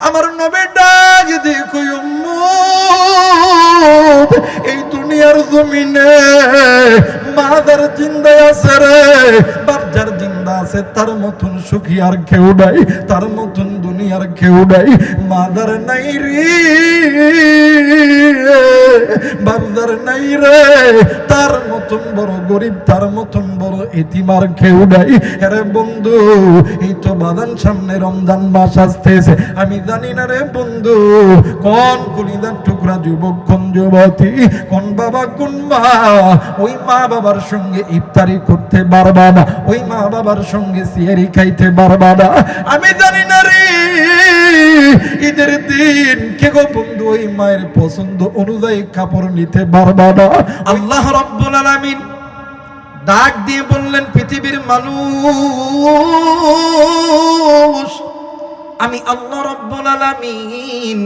আমার নবী ডাক দেখো উম্মত, এই দুনিয়ার জমিনে মা যার জিন্দা আছে রে, বাপ যার জিন্দা আছে তার মতন সুখী আর কেউ নাই, তার মতন দুনিয়ার কেউ নাই। মা যার নাই রে, বাপ যার নাই রে, তার মতন বড় গরিব, তার মতন বড় এতিম আর কেউ নাই। আরে বন্ধু, এই তো বাদান সামনে রমজান মাস আসতেছে, আমি জানি না রে বন্ধু কোন কলিজার টুকরা যুবক, কোন যুবতী, কোন বাবা, কোন মা ওই মা বাবার সঙ্গে ইফতারি করতে পারবা না, ওই মা বাবার সঙ্গে সিয়ারি খাইতে পারবা না। আমি জানি না রে ঈদের দিন কে গো বন্ধু ওই মায়ের পছন্দ অনুযায়ী কাপড় নিতে পারবা না। আল্লাহ রাব্বুল আলামিন ডাক দিয়ে বললেন, পৃথিবীর মানুষ, আমি আল্লাহ রাব্বুল আলামিন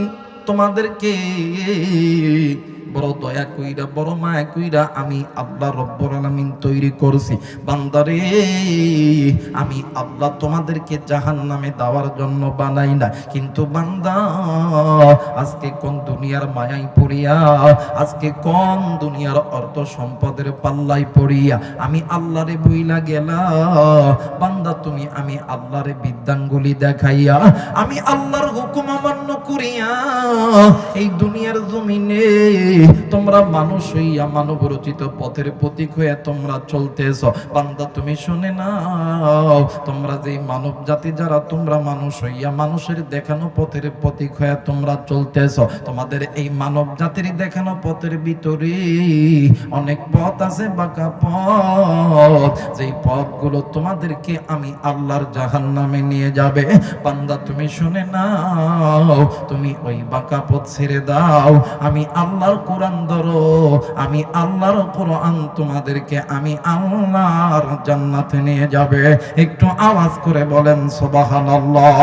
তোমাদেরকে বড় দয়া কইরা, বড় মায়া কইরা আমি আল্লাহ রাব্বুল আলামিন তৈরি করছি। বান্দারে, আমি আল্লাহ তোমাদেরকে জাহান্নামে দেওয়ার জন্য বানাই না। কিন্তু বান্দা, আজকে কোন দুনিয়ার মায়ায় পড়িয়া, আজকে কোন দুনিয়ার অর্থ সম্পদের পাল্লাই পড়িয়া আমি আল্লাহরে ভুইলা গেলা। বান্দা তুমি আমি আল্লাহরে বিদ্যাঙ্গুলি দেখাইয়া, আমি আল্লাহর হুকুম অমান্য করিয়া এই দুনিয়ার জমিনে তোমরা মানুষ হইয়া মানব রচিত পথের প্রতীক হইয়া তোমরা চলতেছ। বান্দা তুমি শুনে নাও, তোমরা যে মানব জাতি যারা তোমরা মানুষ হইয়া মানুষের দেখানো পথের প্রতীক হইয়া তোমরা চলতেছ, তোমাদের এই মানব জাতির দেখানো পথের ভিতরে অনেক পথ আছে, বাঁকা পথ, যেই পথগুলো তোমাদেরকে আমি আল্লাহর জাহান্নামে নিয়ে যাবে। বান্দা তুমি শুনে নাও, তুমি ওই বাঁকা পথ ছেড়ে দাও, আমি আল্লাহর কোরআন ধরো, আমি আল্লাহর কোরআন তোমাদেরকে আমি আল্লাহর জান্নাতে নিয়ে যাবে। একটু আওয়াজ করে বলেন সুবহানাল্লাহ,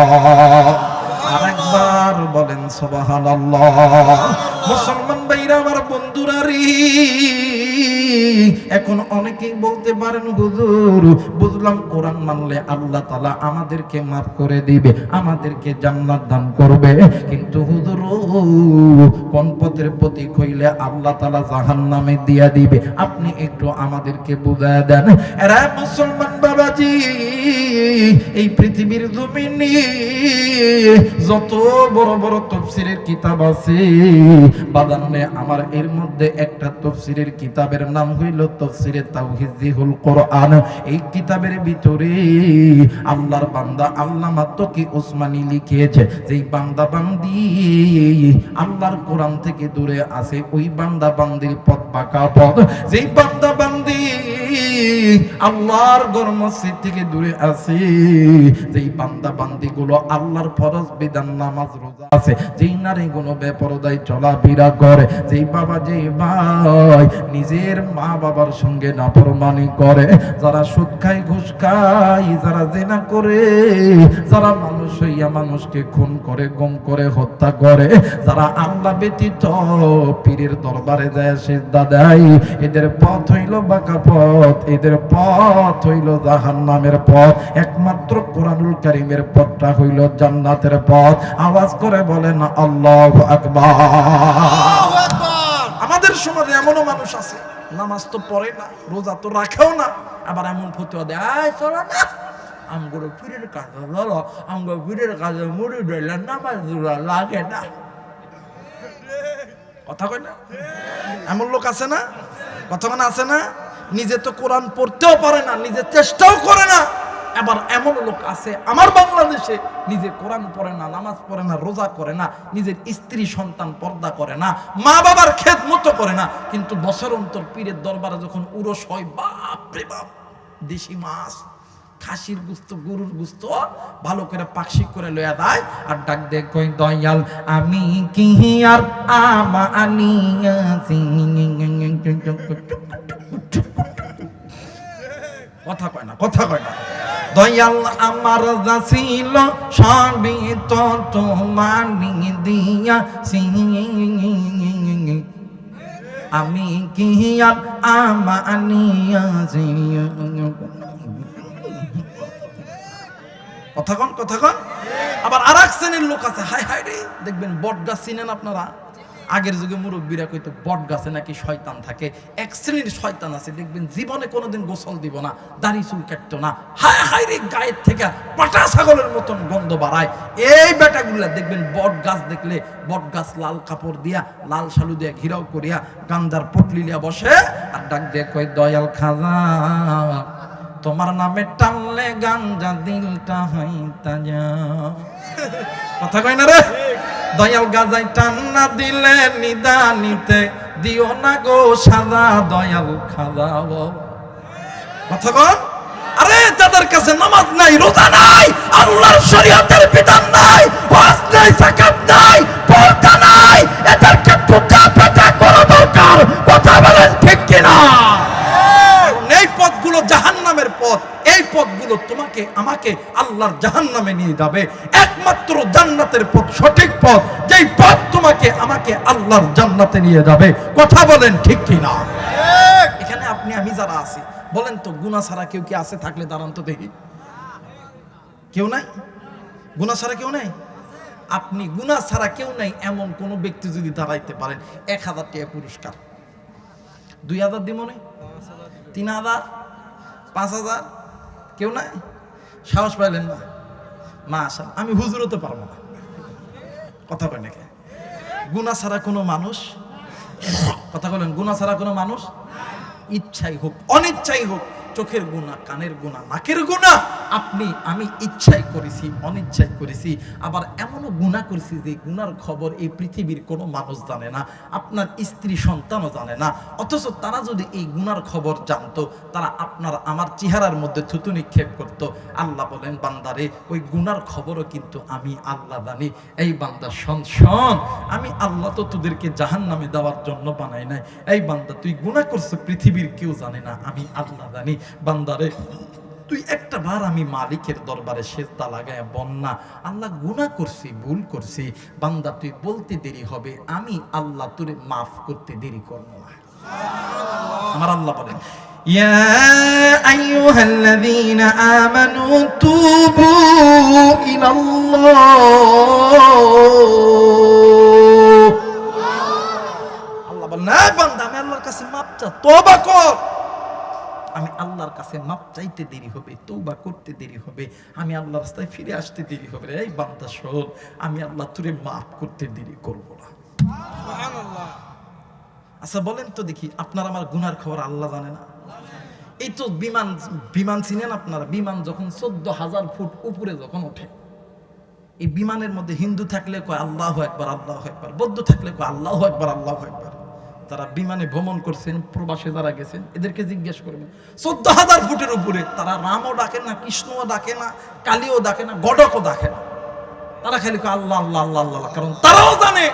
আরেকবার বলেন সুবহানাল্লাহ। মুসলমান ভাইরা আমার, বন্ধুরা রে, এখন অনেকেই বলতে পারেন হুজুর বুঝলাম কোরআন মানলে আল্লাহ তাআলা আমাদেরকে মাফ করে দিবে, আমাদেরকে জান্নাত দান করবে, কিন্তু হুজুর কোন পথের প্রতীক হইলে আল্লাহ তাআলা জাহান্নামে দিয়া দিবে, আপনি একটু আমাদেরকে বুঝায় দেন। এরা মুসলমান বাবাজি, এই পৃথিবীর জমিনে যত বড় বড় তাফসীরের কিতাব আছে বাদানে, আমার এর মধ্যে একটা তাফসীরের কিতাবের নাম হইল তাফসীরে তাওহীদুল কোরআন। এই কিতাবের ভিতরে আল্লাহর বান্দা আল্লামা তকি ওসমানী লিখেছে, যেই বান্দা বান্দি আল্লাহর কোরআন থেকে দূরে আছে ওই বান্দা বান্দির পথ বাঁকা পথ, যেই বান্দা বান্দি আল্লাহর ঘর মসজিদ থেকে দূরে আছে, যেই বান্দা বান্দি গুলো আল্লাহর ফরজ বিধান নামাজ রোজা আছে, যেই নারী গুলো বেপরদায় চলাফেরা করে, যেই বাবা যেই ভাই নিজের মা বাবার সঙ্গে নাফরমানি করে, যারা সুদ খায় ঘুষ খায়, যারা জিনা করে, যারা মানুষ হইয়া মানুষকে খুন করে গুম করে হত্যা করে, যারা আল্লাহ ব্যতীত পীরের দরবারে যায় সিজদা দেয়, এদের পথ হইল বাঁকা পথ, এদের পথ হইল জাহান্নামের পথ, একমাত্র কোরআনুল কারীমের পথটা হইল জান্নাতের পথ। আওয়াজ করে বলেন আল্লাহু আকবার। আমাদের সমাজে এমনও মানুষ আছে নামাজ তো পড়ে না, রোজা তো রাখেও না, আবার এমন ফতোয়া দেয় আয় চলো না আমগুলো পীরের কাছে, ধরো আমগো পীরের কাছে মুড়ি ধরলে নামাজ লাগে না। কথা কয় না, এমন লোক আছে না, কথা মানে আছে না, নিজে তো কোরআন পড়তেও পারে না, নিজে চেষ্টাও করে না। আবার এমন লোক আছে আমার বাংলাদেশে, নিজে কোরআন পড়ে না, নামাজ পড়ে না, রোজা করে না, নিজের স্ত্রী সন্তান পর্দা করে না, মা বাবার খেদমত করে না, কিন্তু বছর অন্তর পীরের দরবারে যখন উরস হয়, বাপ রে বাপ, দেশি মাছ, খাসির গুস্ত, গরুর গুস্ত ভালো করে পাকশি করে লইয়া দেয়, আর ডাক দে কই দয়াল আমি কি আর আমানিয়াছি। কথা কয় না, কথা কয় না। দয়াল আমার যা ছিল সবই তো তোমারি দিয়াছি, আমি কি আর আমানিয়াছি। কথা কন। আবার আর এক শ্রেণীর লোক আছে, হায় হায় রে, দেখবেন বট গাছ চিনেন আপনারা? আগের যুগে মুরব্বীরা কইতো বট গাছে নাকি শয়তান থাকে। এক শ্রেণীর শয়তান আছে, দেখবেন জীবনে কোনোদিন গোসল দিব না, দাড়ি চুল কাটতো না, হায় হায় রে, গায়ের থেকে পাটা ছাগলের মতন গন্ধ বাড়ায়। এই বেটাগুলা দেখবেন বট গাছ দেখলে, বট গাছ লাল কাপড় দিয়া, লাল শালু দিয়া ঘিরাও করিয়া, গান্ধার পটলি লিয়া বসে আর ডাক দিয়ে কয়, দয়াল খাজা তোমার নামে টানলে গাঞ্জা দিলটা হইতা যা। কথা কয় না রে? দয়াল গাজাই টান্না দিলে নিদানিতে দিও না গো সাদা দয়াল খাজা। কথা কন। আরে যাদের কাছে নামাজ নাই, রোজা নাই, আল্লাহর শরীয়তের বিধান নাই, হজ নাই, যাকাত নাই, পর্দা নাই, এদেরকে টুটা পেটা করা দরকার। কথা বলেন ঠিক কিনা? এই পথগুলো জাহান্নামের পথ। এই পথগুলো তোমাকে আমাকে আল্লাহর জাহান্নামে নিয়ে যাবে। একমাত্র জান্নাতের পথ, সঠিক পথ, যেই পথ তোমাকে আমাকে আল্লাহর জান্নাতে নিয়ে যাবে। কথা বলেন ঠিক কিনা? এখানে আপনি আমি যারা আছি, বলেন তো গুনাহ ছাড়া কেউ কি আছে? থাকলে দাঁড়ান তো দেখি। কেউ নাই? গুনাহ ছাড়া কেউ নাই? আপনি গুনাহ ছাড়া কেউ নাই এমন কোন ব্যক্তি যদি দাঁড়াইতে পারেন, 1000 টাকা পুরস্কার। 2000 দিব না? 3000, 5000? কেউ নাই? সাহস পাইলেন না? মাশাআল্লাহ। আমি হুজুর হতে পারবো না। কথা কয় নাকি? গুনাহ ছাড়া কোনো মানুষ, কথা বলেন, গুনাহ ছাড়া কোনো মানুষ, ইচ্ছাই হোক অনিচ্ছাই হোক, চোখের গুনাহ, কানের গুনাহ, নাকের গুনাহ, আপনি আমি ইচ্ছাই করেছি, অনিচ্ছাই করেছি, আবার এমনও গুনাহ করেছি যে গুনার খবর এই পৃথিবীর কোনো মানুষ জানে না, আপনার স্ত্রী সন্তানও জানে না। অথচ তারা যদি এই গুনার খবর জানতো, তারা আপনার আমার চেহারার মধ্যে থুতু নিক্ষেপ করতো। আল্লাহ বলেন, বান্দারে ওই গুনার খবরও কিন্তু আমি আল্লাহ জানি। এই বান্দা শোন, আমি আল্লাহ তো তোদেরকে জাহান্নামে দেওয়ার জন্য বানাই নাই। এই বান্দা তুই গুনাহ করছিস, পৃথিবীর কেউ জানে না, আমি আল্লাহ জানি। বান্দারে তুই একটা বার আমি মালিকের দরবারে সেজদা লাগায় বন্যা, আল্লাহ গুনাহ করছি, ভুল করছি। বান্দা তুই বলতে দেরি হবে, আমি আল্লাহ তোরে মাফ করতে দেরি করব না। আমার আল্লাহ বলেন, ইয়া আইয়ুহাল্লাযীনা আমানু তুবু ইলাল্লাহ। আল্লাহ বলেন, না বান্দা আমি আল্লাহর কাছে মাফ চা, তওবা কর। আমি আল্লাহর কাছে মাপ চাইতে দেরি হবে, তওবা করতে দেরি হবে, আমি আল্লাহর রাস্তায় ফিরে আসতে দেরি হবে। এই বান্দা শোন, আমি আল্লাহ তোরে মাফ করতে দেরি করব না। সুবহানাল্লাহ। আচ্ছা বলেন তো দেখি, আপনার আমার গুনার খবর আল্লাহ জানে না? এই তো বিমান চিনেন আপনারা? বিমান যখন 14,000 ফুট উপরে যখন ওঠে, এই বিমানের মধ্যে হিন্দু থাকলে কয় আল্লাহু আকবার, আল্লাহু আকবার, বৌদ্ধ থাকলে কয় আল্লাহু আকবার, আল্লাহু আকবার। তারা বিমানে ভ্রমণ করছেন, প্রবাসে যারা গেছেন, এদেরকে জিজ্ঞেস করবেন, 14,000 ফুটের উপরে তারা রামও ডাকে না, কৃষ্ণও ডাকে না, কালীও ডাকে না, গডকও ডাকে না, তারা খালি আল্লাহ আল্লাহ আল্লাহ আল্লাহ। কারণ তারাও জানে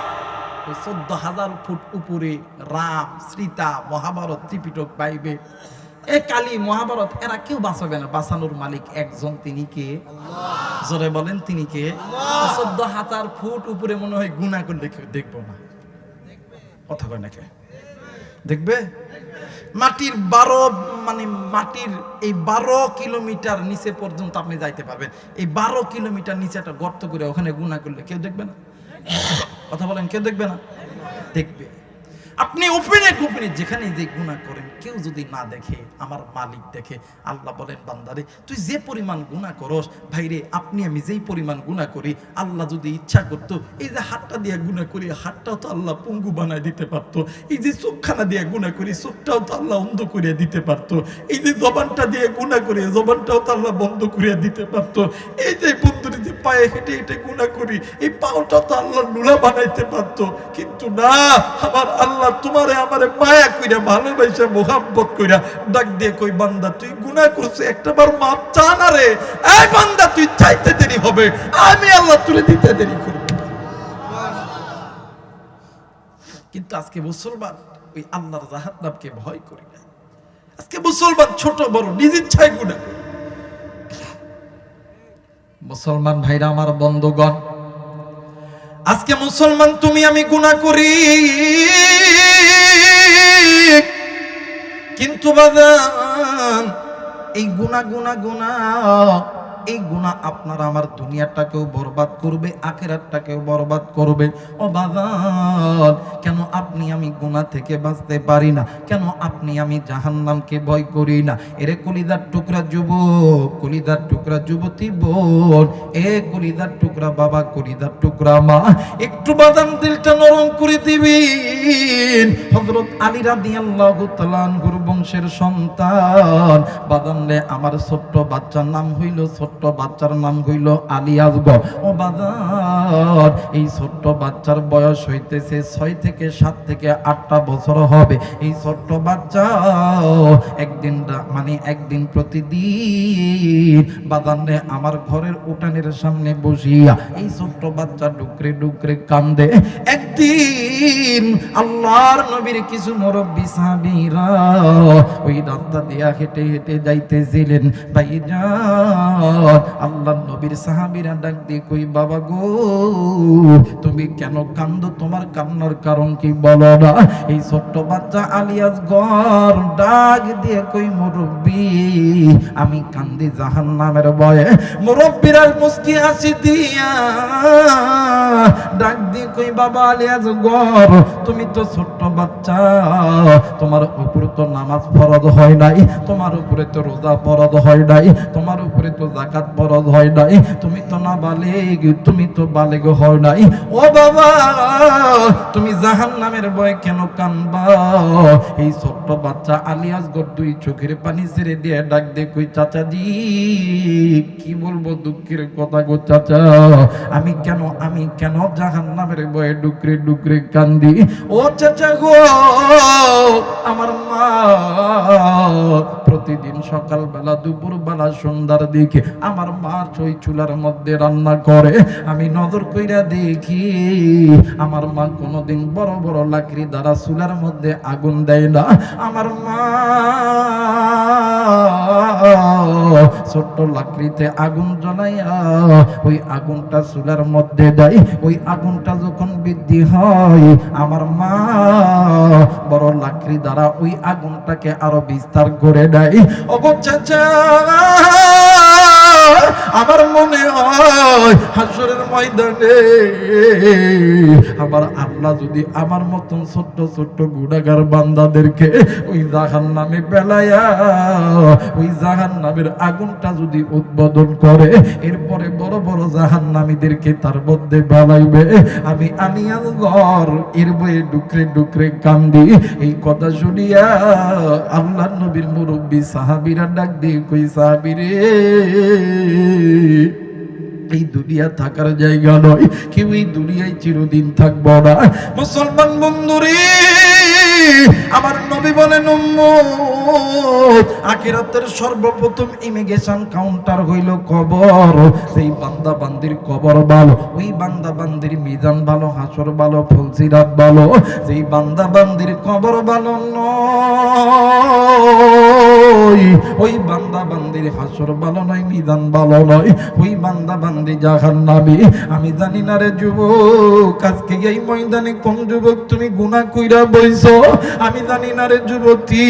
ওই 14,000 ফুট উপরে রাম, সীতা, মহাভারত, ত্রিপিটক, বাইবেল, এই কালী, মহাভারত, এরা কেউ বাঁচাবে না। বাঁচানোর মালিক একজন, তিনি কে? আল্লাহ। জোরে বলেন, তিনি কে? আল্লাহ। 14,000 ফুট উপরে মনে হয় গুনাহ করলে কেউ দেখবো না। কথা কয় নাকি? দেখবে? মাটির 12 এই 12 কিলোমিটার নিচে পর্যন্ত আপনি যাইতে পারবেন। এই 12 কিলোমিটার নিচে একটা গর্ত করে ওখানে গুনাহ করলে কেউ দেখবে না? কথা বলেন, কেউ দেখবে না? দেখবে। আপনি ওপেনে যেখানে যে গুনাহ করেন, কেউ যদি না দেখে, আমার মালিক দেখে। আল্লাহ বলেন, বান্দারে তুই যে পরিমাণ গুনাহ করস, ভাইরে আপনি আমি যেই পরিমাণ গুনাহ করি, আল্লাহ যদি ইচ্ছা করতো, এই যে হাতটা দিয়ে গুনাহ করি, হাতটাও তো আল্লাহ পঙ্গু বানায় দিতে পারতো। এই যে চোখখানা দিয়ে গুনাহ করি, চোখটাও তো আল্লাহ অন্ধ করিয়া দিতে পারতো। এই যে জবানটা দিয়ে গুনাহ করি, জবানটাও তো আল্লাহ বন্ধ করিয়া দিতে পারতো। এই যে বন্ধুরে যে পায়ে হেঁটে হেঁটে গুনাহ করি, এই পাওটাও তো আল্লাহ লুলা বানাইতে পারতো। কিন্তু না, আমার আল্লাহ তোমারে আমারে মায়া কইরা, ভালোবাসা, মোহাব্বত কইরা ডাক দিয়ে কই, বান্দা তুই গুনাহ করছিস, একটাবার মাপ চা না রে। এই বান্দা তুই চাইতে দেরি হবে, আমি আল্লাহ তোরে দিতে দেরি করব। কিন্তু আজকে মুসলমান ওই আল্লাহর জাহান্নামকে ভয় করি না। আজকে মুসলমান ছোট বড় নিজ ইচ্ছায় গুনাহ করে। মুসলমান ভাইরা আমার, বন্ধুগণ, আজকে মুসলমান তুমি আমি গুনাহ করি, কিন্তু বাজান এই গুনাহ এই গুনাহ আপনার আমার দুনিয়াটাকেও বরবাদ করবে, আখিরাতটাকেও বরবাদ করবে। ও বাজান, কেন আপনি আমি গুনাহ থেকে বাঁচতে পারি না? কেন আপনি আমি জাহান্নামকে ভয় করি না? এরে কলিজার টুকরা যুবক, কলিজার টুকরা যুবতী বোন, এ কলিজার টুকরা বাবা, কলিজার টুকরা মা, একটু বাদাম দিলটা নরম করে দিবেন। হযরত আলী রাদিয়াল্লাহু তাআলা আনহুর বংশের সন্তান বাদানলে আমার ছোট্ট বাচ্চার নাম হইল, ছোট্ট বাচ্চার নাম হইল আলী আসগর। ও বাজার, এই ছোট্ট বাচ্চার বয়স হইতেছে 6 থেকে 7 থেকে 8টা বছর হবে। এই ছোট্ট বাচ্চা একদিন প্রতিদিন বাদানলে আমার ঘরের উঠানের সামনে বসিয়া এই ছোট্ট বাচ্চা ডুকরে ডুকরে কান্দে। একদিন আল্লাহর নবীর কিছু মুরব্বী সাহাবীরা ওই রাস্তা দিয়া হেঁটে হেঁটে যাইতেছিলেন। ভাইজান, আল্লাহর নবীর সাহাবীরা ডাক দিয়ে কই, বাবা গো, তুমি কেন কান্দো? তোমার কান্নার কারণ কি বলো না? এই ছোট্ট বাচ্চা আলী আসগর ডাক দিয়ে কই, মুরব্বী, আমি কান্দি জাহান্নামের ভয়ে। মুরব্বীরা মুস্কি হাসি দিয়া ডাক দিয়ে কই, বাবা আলী আসগর, তুমি তো ছোট্ট বাচ্চা, তোমার উপর তো নামাজ ফরজ হয় নাই, তোমার উপরে তো রোজা ফরজ হয় নাই, তোমার উপরে তো যাকাত ফরজ হয় নাই, তুমি তো না বালেগ, তুমি তো বালেগ হয় নাই। ও বাবা, তুমি জাহান্নামের ভয়ে কেন কানবা? এই ছোট্ট বাচ্চা আলী আসগর 2 চোখের পানি ছেড়ে দিয়ে ডাক দিয়ে কই, চাচাজি, কি বলবো দুঃখের কথা গো চাচা, আমি কেন জাহান্নামের ভয়ে ডুকরে ডুকরে কান্দি। ও চাচা গো, আমার মা প্রতিদিন সকালবেলা, দুপুরবেলা, সন্ধ্যার দিকে আমার মা ওই চুলার মধ্যে রান্না করে। আমি নজর কইরা দেখি আমার মা কোনোদিন বড় বড় লাকড়ি দ্বারা চুলার মধ্যে আগুন দেয় না। আমার মা ছোট্ট লাকড়িতে আগুন জ্বলাইয়া ওই আগুনটা চুলার মধ্যে দেয়। ওই আগুনটা যখন বৃদ্ধি হয়, আমার মা বড় লাকড়ি দ্বারা ওই আগুনটাকে আরো বিস্তার করে দেয়। ওগো চাচা, আমার মনে হয় হাসরের ময়দানে আমার আল্লাহ যদি আমার মতন ছোট্ট ছোট্ট গুনাহগার বান্দাদেরকে ওই জাহান্নামে ফেলাইয়া ওই জাহান্নামের আগুনটা যদি উদ্বোধন করে, এরপরে বড় বড় জাহান্নামীদেরকে তার মধ্যে ফেলাইবে, আমি আসগর এর বয়ে ডুকরে ডুকরে কান্দি। এই কথা শুনিয়া আল্লাহর নবীর মুরব্বী সাহাবীরা ডাক দিয়ে কই, সাহাবীরে, এই দুনিয়া থাকার জায়গা নয়, কেউ এই দুনিয়ায় চিরদিন থাকবো না। মুসলমান বন্ধুরে, আমার নবী বলেন, উম্মত, আখিরাতের সর্বপ্রথম ইমিগ্রেশন কাউন্টার হইল কবর। সেই বান্দা বান্দির কবর ভালো, ওই বান্দা বান্দির মিজান ভালো, হাসর ভালো, ফুলসিরাত ভালো। যেই বান্দা বান্দির কবর ভালো নয়, ওই বান্দা বান্দির হাসর ভালো নয়, মিজান ভালো নয়, ওই বান্দা বান্দি জাহান্নামী। আমি জানি না রে যুবক, আজকে এই ময়দানে কোন যুবক তুমি গুনাহ কইরা বইছো? আমি জানি না রে যুবতী,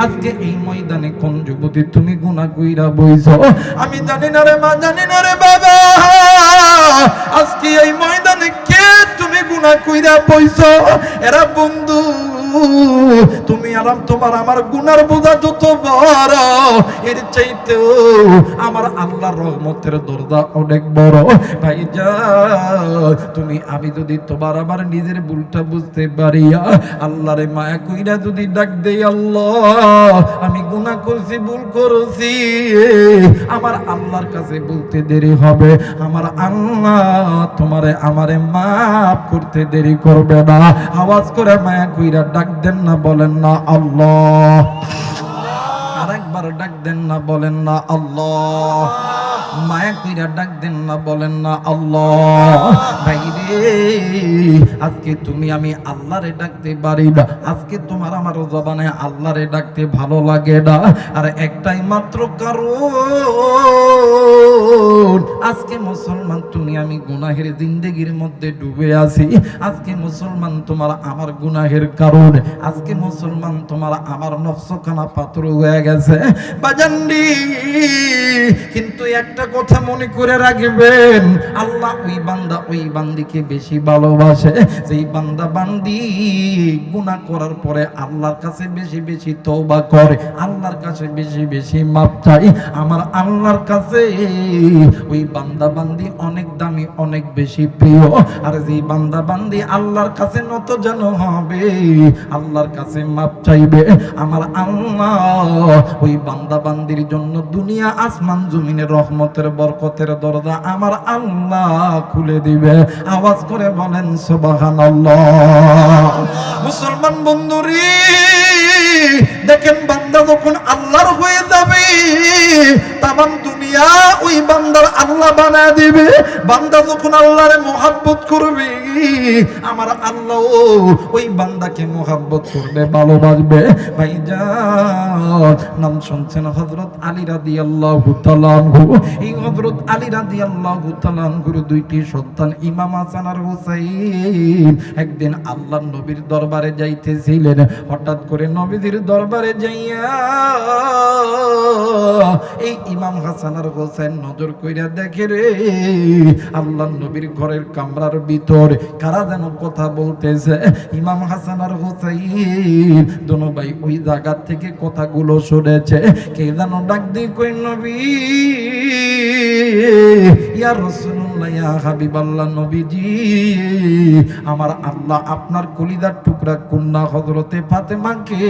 আজকে এই ময়দানে কোন যুবতী তুমি গুনাহ কইরা বইছো? আমি জানি না রে মা, জানি না রে বাবা, আজকে এই ময়দানে কে তুমি গুনাহ কইরা বইছো? এরা বন্ধু, তুমি আর তোমার আমার গুনার বোঝা যত বড়, এর চাইতেও আমার আল্লাহর রহমতের দরজা অনেক বড়। ভাইজান, তুমি আমি যদি তোমার আমার নিজের ভুলটা বুঝতে পারি, আল্লাহরে মায়া কইরা যদি ডাক দেই, আল্লাহ আমি গুনাহ করছি, ভুল করেছি, আমার আল্লাহর কাছে বলতে দেরি হবে, আমার আল্লাহ তোমারে আমারে মাফ করতে দেরি করবে না। আওয়াজ করে মায়া কইরা ডাক দেন না, বলেন না আল্লাহ। আরেকবার ডাক দেন না, বলেন না আল্লাহ। মায়া কইরা ডাক দেন না, বলেন না আল্লাহ। ভাইরে, আজকে তুমি আমি আল্লাহরে ডাকতে পারি না, আজকে তোমার আমার জবানে আল্লাহরে ডাকতে ভালো লাগে না। আর একটাই মাত্র কারণ, আজকে মুসলমান তুমি আমি গুনাহের জিন্দেগির মধ্যে ডুবে আছি। আজকে মুসলমান তোমার আমার গুনাহের কারণে, আজকে মুসলমান তোমার আমার নফসখানা পাথর হয়ে গেছে বাজানডি। কিন্তু একটা কথা মনে করে রাখবেন, আল্লাহ ওই বান্দা ওই বান্দিকে বেশি ভালোবাসে যেই বান্দা বান্দি গুনাহ করার পরে আল্লাহর কাছে বেশি বেশি তওবা করে, আল্লাহর কাছে বেশি বেশি মাপ চাই। আমার আল্লাহর কাছে ওই বান্দা বান্দি অনেক দামি, অনেক বেশি প্রিয়। আর যেই বান্দা বান্দি আল্লাহর কাছে নত যেন হবে, আল্লাহর কাছে মাপ চাইবে, আমার আল্লাহ ওই বান্দা বান্দির জন্য দুনিয়া আসমান জমিনের রহমতের বরকতের দরজা আমার আল্লাহ খুলে দিবে। আওয়াজ করে বলেন সুবহানাল্লাহ। মুসলমান বন্ধুরে দেখেন, বান্দা যখন আল্লাহর হয়ে যাবে, তামাম দুনিয়া ওই বান্দার আল্লাহ বানায় দিবে। বান্দা যখন আল্লাহর মহব্বত করবে, আমার আল্লাহ ওই বান্দাকে মহব্বত করবে, ভালোবাসবে। ভাইজান, নাম শুনছেন হযরত আলী রাদিয়াল্লাহু তাআলা আনহু। এই হযরত আলী রাদিয়াল্লাহু তাআলা আনহুর দুইটি সন্তান ইমাম হাসান আর হুসাইন একদিন আল্লাহর নবীর দরবারে যাইতেছিলেন। হঠাৎ করে নবীর দরবারে যাইয়া এই ইমাম হাসান আর হুসাইন নজর কইরা দেখে রে, আল্লাহর নবীর ঘরের কামরার ভিতর কারা যেন কথা বলতেছে। ইমাম হাসান আর হুসাইন দোনো ভাই ওই জায়গা থেকে কথাগুলো শুনেছে। কে যেন ডাক দিয়ে কই, নবী ইয়া রাসূলুল্লাহ, ইয়া হাবিবাল্লাহ, নবীজি আমার আল্লাহ আপনার কলিজার টুকরা কন্যা হযরতে ফাতেমাকে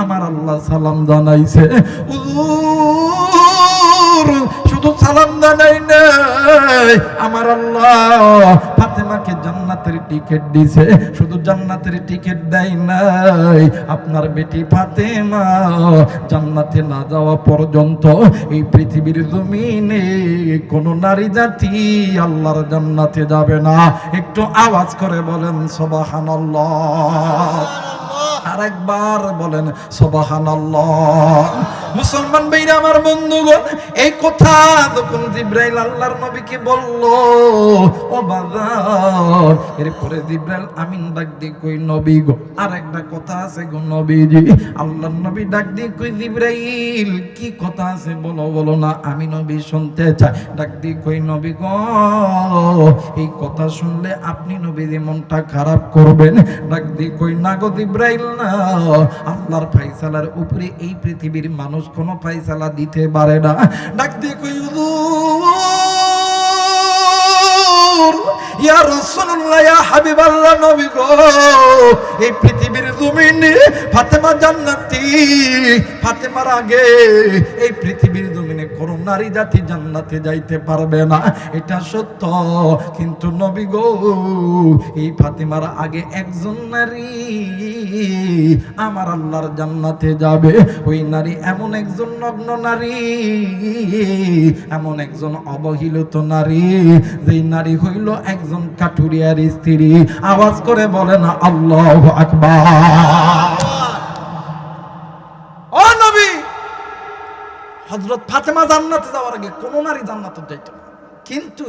আমার আল্লাহ সালাম জানাইছে। হুজুর, শুধু সালাম জানাই নাই, আমার আল্লাহ ফাতেমাকে জান্নাতের টিকিট দিছে। শুধু জান্নাতের টিকিট দেয় নাই, আপনার বেটি ফাতেমা জান্নাতে না যাওয়া পর্যন্ত এই পৃথিবীর জমিনে কোন নারী জাতি আল্লাহর জান্নাতে যাবে না। একটু আওয়াজ করে বলেন সুবহানাল্লাহ। আরেকবার বলেন সুবহানাল্লাহ। মুসলমান ভাইরা আমার বন্ধুগণ, এই কথা যখন জিবরাইল আল্লাহর নবীকে বলল, ও বাজার, এরপরে জিবরাইল আমিন ডাক দিয়ে কই, নবী গো আরেকটা কথা আছে গো নবীজি। আল্লাহর নবী ডাক দিয়ে কই, জিবরাইল কি কথা আছে বলো, বলো না, আমি নবী শুনতে চাই। ডাক দিয়ে কই, নবী গো এই কথা শুনলে আপনি নবীর মনটা খারাপ করবেন। ডাক দিয়ে কই, না গো জিবরাইল, না, আল্লাহর ফায়সালার উপরে এই পৃথিবীর মানুষ কোনো ফায়সালা দিতে পারে না। ডাক দিয়ে কই, হুজুর ইয়া রাসূলুল্লাহ, ইয়া হাবিবাল্লাহ, নবী গো এই পৃথিবীর জমিনে ফাতেমা জান্নাতি, ফাতেমার আগে এই পৃথিবীর জমিনে কোন নারী জাতি জান্নাতে যাইতে পারবে না, এটা সত্য। কিন্তু নবী গো এই ফাতেমার আগে একজন নারী আমার আল্লাহর জান্নাতে যাবে। ওই নারী এমন একজন নগ্ন নারী, এমন একজন অবহেলিত নারী, যেই নারী হইল একজন কাঠুরিয়ার স্ত্রী। আওয়াজ করে বলেন আল্লাহু আকবার। ও নবী, হযরত ফাতেমা জান্নাতে যাওয়ার আগে কোন নারী জান্নাতে যাইত না, কিন্তু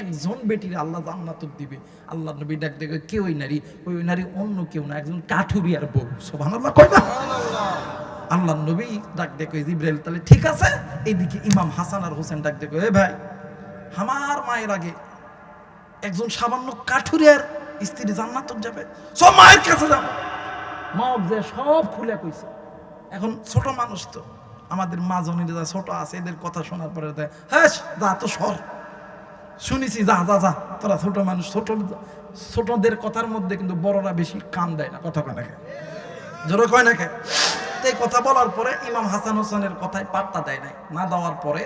একজন বেটির আল্লাহ জান্নাত দিবে। আল্লাহ নবী ডাক দেখে, কে ওই নারী? ওই নারী অন্য কেউ না, একজন কাঠুরিয়ার বউ। সুবহানাল্লাহ কয় না? আল্লাহ নবী ডাক দেখে, জিবরাইল তাহলে ঠিক আছে। এইদিকে ইমাম হাসান আর হোসেন ডাক দেখে, এ ভাই, আমার মায়ের আগে একজন সামান্য কাঠুরিয়ার স্ত্রী জান্নাত যাবে, সব মায়ের কাছে যাব। মা যে সব খুলে কইছে। এখন ছোট মানুষ তো, আমাদের মা জনীরা যা ছোট আছে, এদের কথা শোনার পরে হ্যাঁ যা তো সর, শুনেছি, যা যা যা, তোরা ছোট মানুষ, ছোটদের কথার মধ্যে কিন্তু বড়রা বেশি কান দেয় না, কথা কয় না, জোরে কয় না। এই কথা বলার পরে ইমাম হাসান হোসেনের কথায় পাত্তা দেয় নাই। না দেওয়ার পরে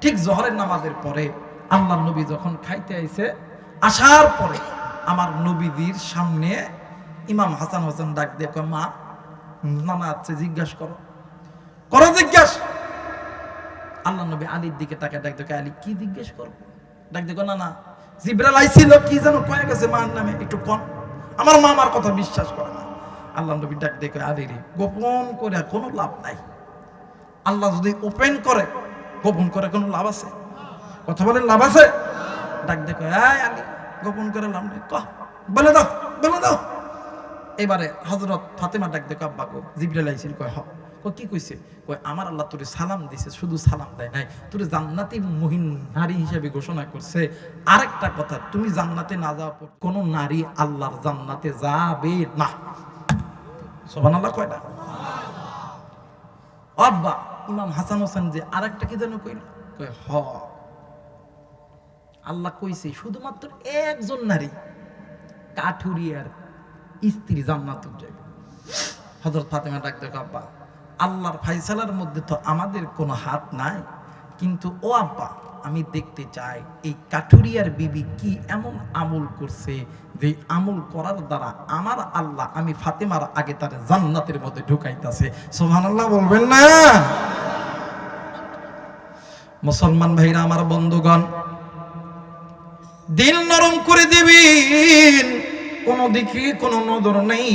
ঠিক জোহরের নামাজের পরে আল্লাহ নবী যখন খাইতে আইছে, আসার পরে আমার নবীদের সামনে ইমাম হাসান হোসেন ডাক দিয়ে কয়, মা নানা আছে, জিজ্ঞাসা করো, করো জিজ্ঞাস। আল্লাহ নবী আলীর দিকে তাকে ডাক দেখে, আলী কি জিজ্ঞেস করবো? ডাক দেখো, না না জিবরাইল আইছিল, কি যেন কয়ে গেছে মার নামে, একটু কন। আমার মা আমার কথা বিশ্বাস করে না। আল্লাহ নবী ডাক দেখে, আরে রে, গোপন করে কোনো লাভ নাই। আল্লাহ যদি ওপেন করে, গোপন করে কোনো লাভ আছে? কথা বলেন, লাভ আছে? ডাক দেখে, আলী, গোপন করে লাভ নেই, বলে দাও, বলে দাও। এবারে হযরত ফাতেমা ডাক দেখো, আব্বা গো, জিবরাইল আইছিল। কয় হ। কি কইছে? কয় আমার আল্লাহ তোরে সালাম দিছে, শুধু সালাম দেয় নাই, তোরে জান্নাতি নারী হিসেবে ঘোষণা করছে। আরেকটা কথা, তুমি জান্নাতে না যাওয়া কোন নারী আল্লাহর জান্নাতে যাবে না। সুবহানাল্লাহ কয় না? আব্বা ইমাম হাসান হোসেন যে আরেকটা কি যেন কইল, কয় হ, আল্লাহ কইছে শুধুমাত্র একজন নারী কাঠুরিয়ার স্ত্রী জান্নাতে যাবে। হযরত ফাতেমা ডাক দেখো, আব্বা আল্লাহর ফায়সালার মধ্যে তো আমাদের কোনো হাত নাই, কিন্তু ও আব্বা আমি দেখতে চাই এই কাঠুরিয়ার বিবি কি এমন আমল করছে যে আমল করার দ্বারা আমার আল্লাহ আমি ফাতেমার আগে তার জান্নাতের মধ্যে ঢুকাইতাছে। সুবহানাল্লাহ বলবেন না? মুসলমান ভাইরা আমার, বন্ধুগণ, দিল নরম করে দিবেন, কোন দিকে কোনো নজর নেই।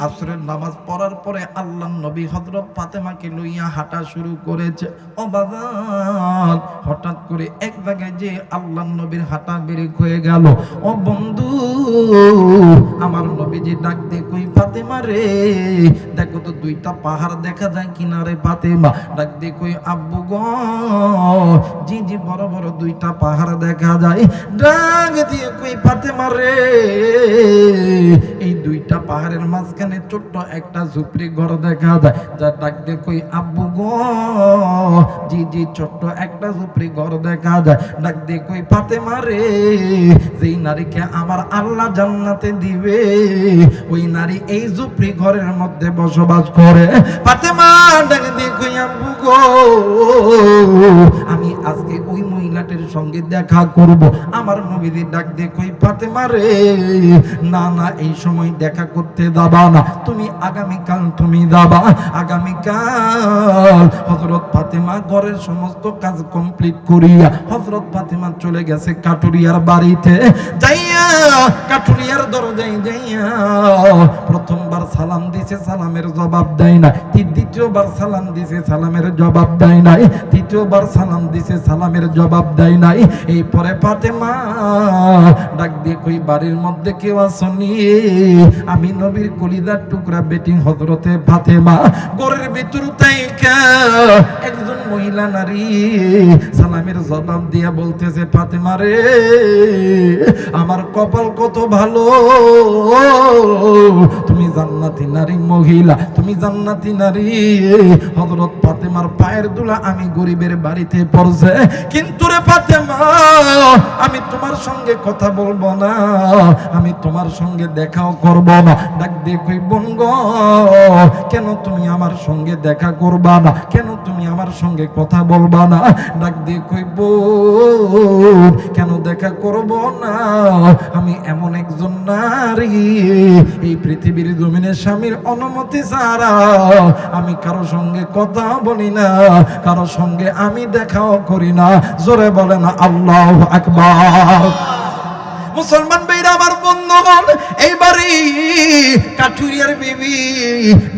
আসরের নামাজ পড়ার পরে আল্লাহর নবী হযরত ফাতেমাকে লইয়া হাঁটা শুরু করেছে। ও বাজান, হঠাৎ করে এক জায়গায় যে আল্লাহর নবীর হাঁটা বেরিক হয়ে গেল। ও বন্ধু, আমার নবীজি ডাক দিয়ে কই, ফাতেমা রে, দেখো তো দুইটা পাহাড় দেখা যায় কিনারে। ফাতেমা ডাক দিয়ে কই, আব্বু গো, জি জি, বড় বড় দুইটা পাহাড় দেখা যায়। ডাক দিয়ে কই, ফাতেমা রে, এই দুইটা পাহাড়ের মাঝখানে ছোট্ট একটা ঝুপড়ি ঘর দেখা যায়। যা ডাক দিয়ে কই, আব্বু গো, জি জি, ছোট্ট একটা ঝুপড়ি ঘর দেখা যায়। ডাক দিয়ে কই, ফাতেমা রে, যেই নারীকে আমার আল্লাহ জান্নাতে দিবে ওই নারী এই ঝুপড়ি ঘরের মধ্যে বসবাস করে। ফাতেমা ডাক দিয়ে কই, আব্বু গো, আমি আজকে ওই মহিলাটির সঙ্গে দেখা করব। আমার নবীজি ডাক দিয়ে কই, ফাতেমা রে, না না, এই সময় দেখা করতে যাবা না, তুমি আগামীকাল তুমি যাবা। আগামীকাল হযরত ফাতেমা ঘরের সমস্ত কাজ কমপ্লিট করিয়া হযরত ফাতেমা চলে গেছে কাঠুরিয়ার বাড়িতে। যাইয়া কাঠুরিয়ার দরজায় যাইয়া প্রথমবার সালাম দিছে, সালামের জবাব দেয় না। দ্বিতীয়বার সালাম দিছে, সালামের জবাব দেয় নাই। তৃতীয়বার সালাম দিছে, সালামের জবাব দেয় নাই। এই পরে ফাতেমা ডাক দিয়ে কই, বাড়ির মধ্যে কেউ আসনি? আমি নবীর কলিজার টুকরা বেটি হযরতে ফাতেমা ঘরের ভিতর থেকে একজন মহিলা নারী সালামের জবাব দিয়া বলতেছে, ফাতেমা রে, আমার কপাল কত ভালো, তুমি জান্নাতি নারী মহিলা, তুমি জান্নাতি নারী। হযরত ফাতেমার পায়ের দুলা আমি গরিবের বাড়িতে পড়ছে, কিন্তু রে ফাতেমা, আমি তোমার সঙ্গে কথা বলবো না, আমি তোমার সঙ্গে দেখাও করব না। ডাক দিয়ে কই, বোন গো, কেন তুমি আমার সঙ্গে দেখা করবা না? কেন তুমি আমার সঙ্গে কথা বলবা না? ডাক দিয়ে কই, বোন, কেন দেখা করব না? আমি এমন একজন নারী, এই পৃথিবীর জমিনে স্বামীর অনুমতি ছাড়া আমি কারো সঙ্গে কথা বলি না, কারো সঙ্গে আমি দেখাও করি না। জোরে বলে না আল্লাহু আকবার। মুসলমান ভাইরা আমার, বন্ধুগণ, এইবারে কাঠুরিয়ার বিবি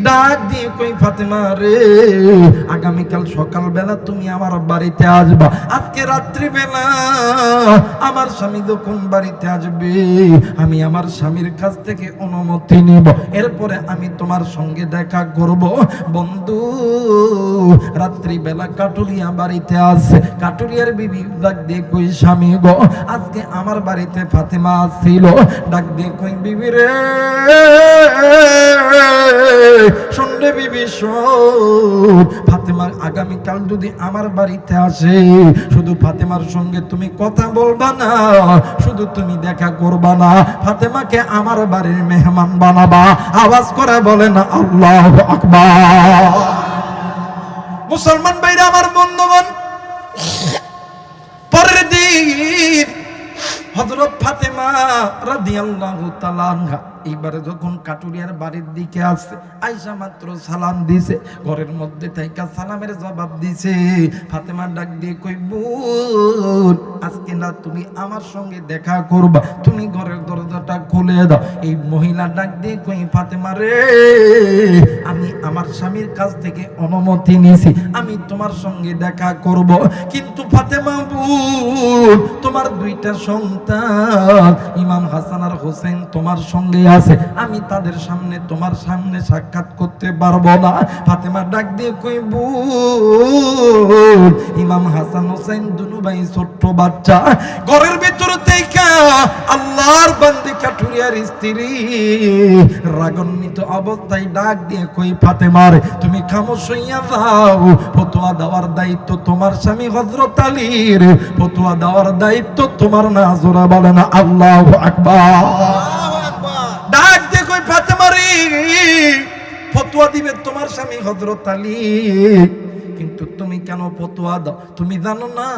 ডাক দিয়ে কই, ফাতেমা রে, আগামীকাল সকালবেলা তুমি আমার বাড়িতে আসবা। আজকে রাত্রি বেলা আমার স্বামী যখন বাড়িতে আসবে, আমি আমার স্বামীর কাছ থেকে অনুমতি নিব, এরপরে আমি তোমার সঙ্গে দেখা করব। বন্ধু, রাত্রিবেলা কাঠুরিয়া বাড়িতে আসে। কাঠুরিয়ার বিবি ডাক দিয়ে কই, স্বামী গো, আজকে আমার বাড়িতে ফাতেমা আসছিল। ডাক দিয়ে কই, বিবি রে, শোন রে বিবি, শোন, ফাতেমা আগামীকাল যদি আমার বাড়িতে আসে, শুধু ফাতেমার সঙ্গে তুমি কথা বলবা না, শুধু তুমি দেখা করবা না, ফাতেমাকে আমার বাড়ির মেহমান বানাবা। আওয়াজ করে বলে না আল্লাহু আকবার। মুসলমান ভাইরা আমার, বন্ধুগণ, পরের দিন হযরত ফাতেমা রাদিয়াল্লাহু তাআলা আনহা এইবারে যখন কাটুরিয়ার বাড়ির দিকে আসছে, আয়েশা মাত্র সালাম দিছে, ঘরের মধ্যে থাইকা সালামের জবাব দিছে। ফাতেমা ডাক দিয়ে কই, বোন, আজকে না তুমি আমার সঙ্গে দেখা করবা, তুমি ঘরের দরজাটা খুলে খুলে দাও। এই মহিলা ডাক দিয়ে কই, ফাতেমা রে, আমি আমার স্বামীর কাছ থেকে অনুমতি নিয়েছি, আমি তোমার সঙ্গে দেখা করব, কিন্তু ফাতেমা বোন, তোমার দুইটা সন্তান ইমাম হাসান আর হোসেন তোমার সঙ্গে আছে, আমি তাদের সামনে তোমার সামনে সাক্ষাৎ করতে পারবো না। ফাতেমা ডাক দিয়ে কই, বোন, ইমাম হাসান হোসেন দুনু ভাই ছোট্ট বাচ্চা, ঘরের ভিতরে থেকে আল্লাহর বান্দে কাঠুরিয়ার স্ত্রী রাগান্বিত অবস্থায় ডাক দিয়ে কই, ফাতেমা রে, তুমি খামোশ হইয়া যাও, ফতোয়া দেওয়ার দায়িত্ব তোমার স্বামী হযরত আলীর, ফতোয়া দেওয়ার দায়িত্ব তোমার না। জোরা বলে না আল্লাহু আকবার। ডাক দিয়ে কই, ফাতেমা রে, ফতোয়া দিবে তোমার স্বামী হযরত আলী, কিন্তু তুমি কেন ফতোয়া দাও? তুমি জানো না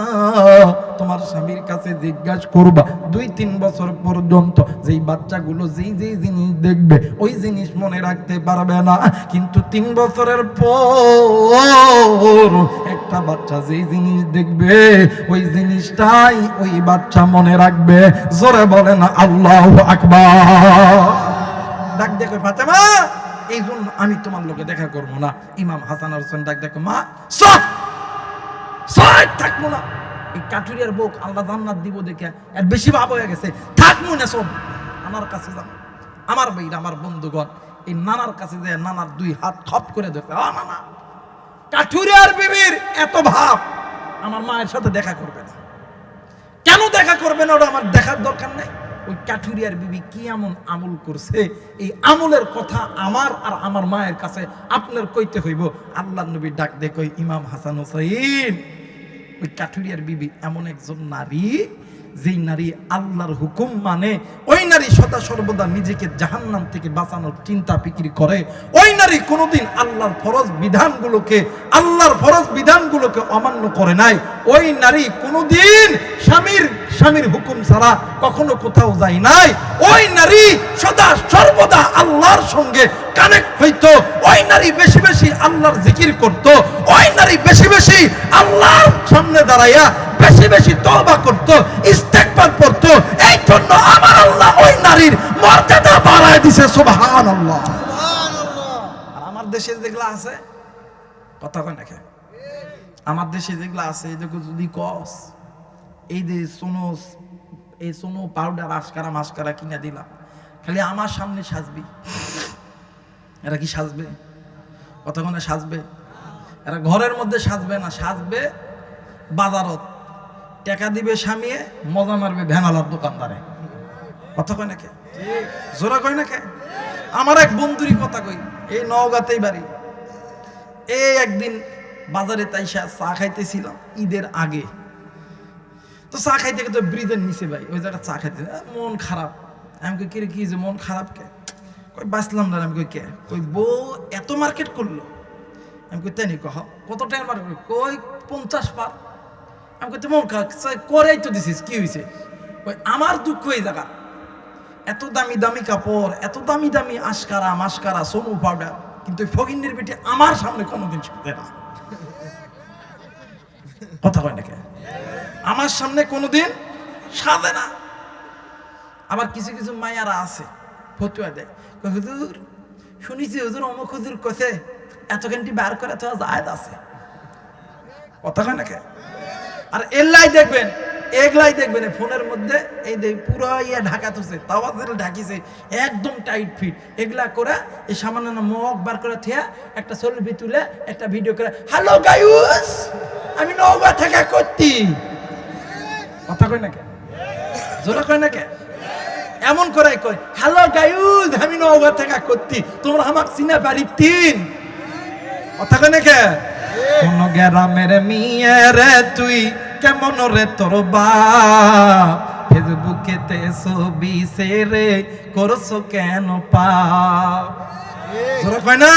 তোমার স্বামীর কাছে জিজ্ঞাসা করবা 2-3 বছর পর্যন্ত যেই বাচ্চাগুলো যেই যেই জিনিস দেখবে ওই জিনিস মনে রাখতে পারবে না, কিন্তু 3 বছরের পর একটা বাচ্চা যেই জিনিস দেখবে ওই জিনিসটাই ওই বাচ্চা মনে রাখবে। জোরে বলে না আল্লাহু আকবার। ডাক দেখো, ফাতেমা, এই জন্য আমি তোমার লোকে দেখা করবো না। ইমাম হাসান আর হোসেন ডাক দেখো, মা থাকবো না, এই কাঠুরিয়ার বউ আল্লাহ জান্নাত দিব দেখে এর বেশি ভাব হয়ে গেছে, থাকবো না, সব আমার কাছে যাও। আমার ভাইরা, আমার বন্ধুগণ, এই নানার কাছে যায়, নানার 2 হাত খপ করে ধরতে, নানা, কাঠুরিয়ার বিবির এত ভাব, আমার মায়ের সাথে দেখা করবে না। কেন দেখা করবে না? ওটা আমার দেখার দরকার নেই। ওই কাঠুরিয়ার বিবি কি এমন আমল করছে, এই আমলের কথা আমার আর আমার মায়ের কাছে আপনার কইতে হইব। আল্লাহর নবী ডাক দে কই, ইমাম হাসান হোসেন, ওই কাঠুরিয়ার বিবি এমন একজন নারী, যেই নারী আল্লাহর হুকুম মানে, ওই নারী সদা সর্বদা নিজেকে জাহান্নাম থেকে বাঁচানোর চিন্তা ফিকির করে, ওই নারী কোনোদিন আল্লাহর ফরজ বিধানগুলোকে অমান্য করে নাই, ওই নারী কোনোদিন স্বামীর হুকুম ছাড়া কখনো কোথাও যায় নাই, ওই নারী সদা সর্বদা আল্লাহর সঙ্গে কানেক্ট হইতো, ওই নারী বেশি বেশি আল্লাহর জিকির করত, ওই নারী বেশি বেশি আল্লাহর সামনে দাঁড়াইয়া বেশি বেশি তওবা করত, ইস্তেগফার করত। এই জন্য আমার আল্লাহ ওই নারীর মর্যাদা বাড়ায় দিয়েছে। সুবহানাল্লাহ। আর আমার দেশে যেগুলা আছে, কথা কয় নাকি, আমার দেশে যেগুলা আছে, এদিকে যদি কস, এই যে সোনো পাউডার আশকারা মাস্কারা কিনে দিলাম, খালি আমার সামনে সাজবি, এরা কি সাজবে? কতক্ষণে সাজবে? এরা ঘরের মধ্যে সাজবে না, সাজবে বাজারত, টাকা দিবে স্বামীয়ে, মজা মারবে ভ্যানালার দোকানদারে। কথা কয় নাকি? জোরা কয় নাকি? আমার এক বন্ধুরই কথা কই, এই নওগাঁতেই বাড়ি। এই একদিন বাজারে তাইসা চা খাইতেছিলাম ঈদের আগে, তো চা খাইতে তো ব্রিজের নিচে ভাই ওই জায়গায় চা খাইতে, মন খারাপ। আমি কই, কে কি যে মন খারাপ কে? কই বাঁচলাম না। আমি কই, কে? কই বউ এত মার্কেট করলো। আমি কই, তাই নি? কহ কত টাকার মার্কেট? কই 50 পার। আমি কই, মন খারাপ করেই তো দিছিস, কি হয়েছে? কই, আমার দুঃখ এই জায়গা, এত দামি দামি কাপড়, এত দামি দামি আশকারা মাস্কারা সোনু পাউডার, কিন্তু ফকিন্নির বেটি আমার সামনে কোনোদিন সাজে না। কথা কয় নাকি? আমার সামনে কোনোদিন সাজে না। আবার কিছু কিছু মায়ারা আছে, ফতুয়া দেয়, হুজুর শুনেছি হুজুর অমুক হুজুর কইছে এত ঘন্টি বার করে তো জায়েজ আছে। কথা কয় নাকি? আর এলাই দেখবেন ফোনের মধ্যে এই পুরো ঢাকা তুলছে, তাওয়াজের ঢাকিছে একদম টাইট ফিট, এগুলা করে এই সামান্য মুখ বার করে থিয়া একটা সেলফি তুলে একটা ভিডিও করে, হ্যালো গাইস আমি নওগাঁ থেকে করতি। কথা কয় নাকি? জোরে কয় নাকি? এমন করে কয়, হ্যালো গাইস আমি নওগাঁ থেকে করতি, তোমরা আমাকে চিনা পারি তিন। কথা কয় নাকি? কোন গ্রামের মেয়ে রে তুই, কেমন রে তোর বাপ, ফেসবুকেতে ছবি শেরে করছো কেন পাপ? জোরে কয় না?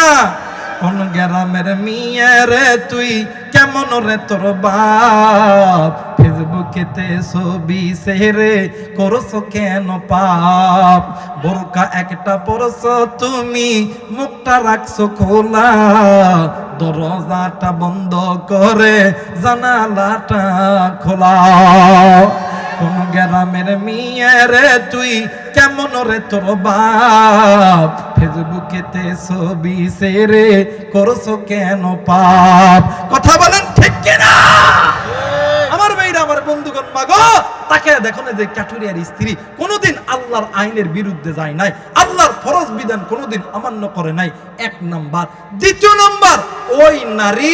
কোন গ্রামের মেয়ে রে তুই, কেমন রে তোর বাপ, ফেসবুকেতে ছবি শেরে করছো কেন পাপ? বোরকা একটা পরছো তুমি, মুখটা রাখছো খোলা, দরজাটা বন্ধ করে জানালাটা খোলা। কোন গ্রামের মেয়ে রে তুই, কেমন রে তোর বাপ, ফেসবুকেতে ছবি ছেড়ে করছো কেন পাপ? কথা বলেন ঠিক কিনা? আমার ভাইরা, আমার বন্ধুগণ, মাগো তাকে দেখো না যে কাঠুরিয়ার স্ত্রী কোনোদিন আল্লাহর আইনের বিরুদ্ধে যায় নাই, আল্লাহর ফরজ বিধান কোনোদিন অমান্য করে নাই, এক নাম্বার। দ্বিতীয় নাম্বার, ওই নারী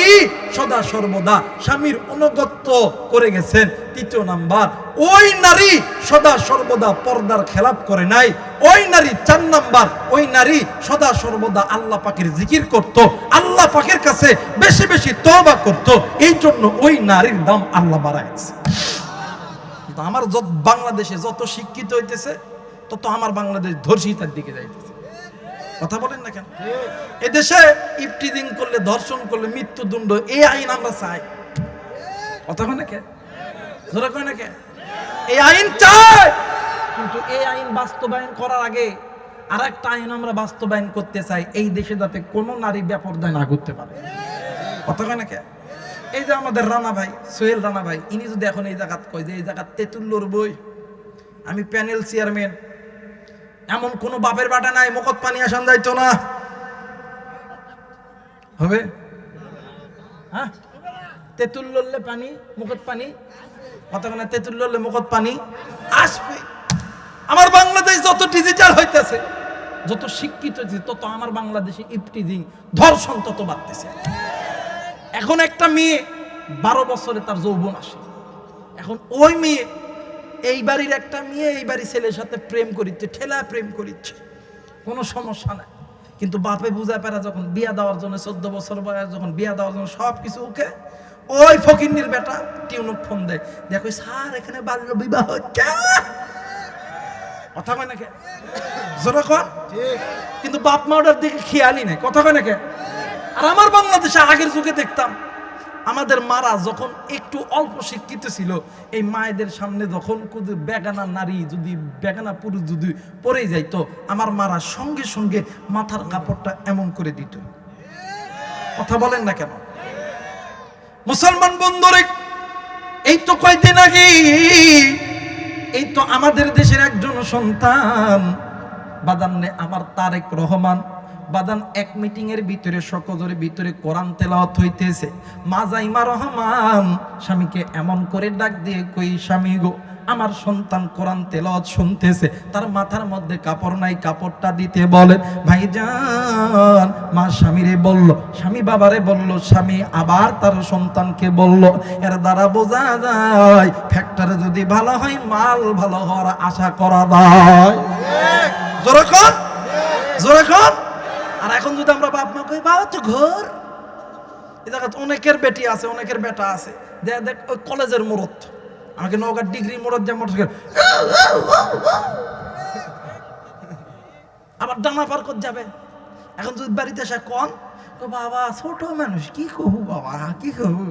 সদা সর্বদা স্বামীর অনুগত্য করে গেছেন। তৃতীয় নাম্বার, ওই নারী সদা সর্বদা পর্দার খেলাপ করে নাই। ওই নারী, চার নাম্বার, ওই নারী সদা সর্বদা আল্লাহ পাকের জিকির করত, আল্লাহ পাকের কাছে বেশি বেশি তওবা করত। এই জন্য ওই নারীর দাম আল্লাহ বাড়াইছে। আমার বাংলাদেশে যত শিক্ষিত হইতেছে তত আমার বাংলাদেশ ধর্ষিতার দিকে যাইতেছে। কথা বলেন না কেন? এদেশে ইফটিজিং করলে, ধর্ষণ করলে মৃত্যুদণ্ড, এই আইন আমরা চাই। কথা কয় না কে? জোরে কয় না কে? এই আইন চাই, কিন্তু এই আইন বাস্তবায়ন করার আগে আর একটা আইন আমরা বাস্তবায়ন করতে চাই, এই দেশে যাতে কোনো নারী বেপরদায় না করতে পারে। কথা কয় না কে? এই যে আমাদের রানা ভাই, সোহেল রানা ভাই, ইনি যদি এখন এই জায়গাত কয় যে এই জায়গাত তেতুল্যর বই, আমি প্যানেল চেয়ারম্যান, এমন কোন বাপের বাটা নাই মুখত পানি আসান যাইতো না, হবে? হ্যাঁ, তেতুল্যলে পানি মুখত পানি, কথা বলে তেতুল্যলে মুখত পানি আসবে। আমার বাংলাদেশ যত ডিজিটাল হইতেছে, যত শিক্ষিত হইতেছে, তত আমার বাংলাদেশে ইফটিজিং, ধর্ষণ তত বাড়তেছে। এখন একটা মেয়ে 12 বছরে তার যৌবন আসে, এখন ওই মেয়ে, এই বাড়ির একটা মেয়ে এই বাড়ির ছেলের সাথে প্রেম করিচ্ছে, ঠেলা প্রেম করিচ্ছে, কোনো সমস্যা নাই। কিন্তু বাপে বুঝা পেরা যখন বিয়া দেওয়ার জন্য, 14 বছর বয়স যখন বিয়া দেওয়ার জন্য সব কিছু ওকে, ওই ফকিন্নির বেটা টিউনুক ফোন দেয়, দেখো স্যার এখানে বাল্য বিবাহ হচ্ছে। কথা কয় নাকি? জোরে কন। কিন্তু বাপ মা ওটার দিকে খেয়ালই নাই। কথা কয় নাকি? আর আমার বাংলাদেশে আগের যুগে দেখতাম আমাদের মারা যখন একটু অল্প শিক্ষিত ছিল, এই মায়েদের সামনে যখন বেগানা নারী যদি, বেগানা পুরুষ যদি পড়ে যাইতো, আমার মারা সঙ্গে সঙ্গে মাথার কাপড়টা এমন করে দিত। কথা বলেন না কেন? মুসলমান বন্ধুরে, এই তো কয়দিন আগে, এই তো আমাদের দেশের একজন সন্তান বাদান্নে, আমার তারেক রহমান বাদান, এক মিটিং এর ভিতরে সকলের ভিতরে কোরআন তেলাওয়াত হইতেছে, মা জাইমা রহমান স্বামীকে এমন করে ডাক দিয়ে কই, স্বামী গো, আমার সন্তান কোরআন তেলাওয়াত শুনতেছে, তার মাথার মধ্যে কাপড় নাই, কাপড়টা দিতে বলে। ভাইজান, মা স্বামীরে বলল, স্বামী বাবারে বলল, স্বামী আবার তার সন্তানকে বলল। এর দ্বারা বোঝা যায় ফ্যাক্টরি যদি ভালো হয়, মাল ভালো হওয়ার আশা করা যায়। জোরে কোন, জোরে কোন। আর এখন যদি আমরা বাপ মা কই, বাবা তো ঘর, এই জায়গা অনেকের বেটি আছে, অনেকের বেটা আছে, দেখ ওই কলেজের মোড়ত, আমাকে নওগাঁ ডিগ্রি মোড়ত যে মোটরসাইকেল, আবার ডানা পার করে যাবে। এখন যদি বাড়িতে এসে কন, তো বাবা ছোট মানুষ, কি কহু বাবা, কি কহু,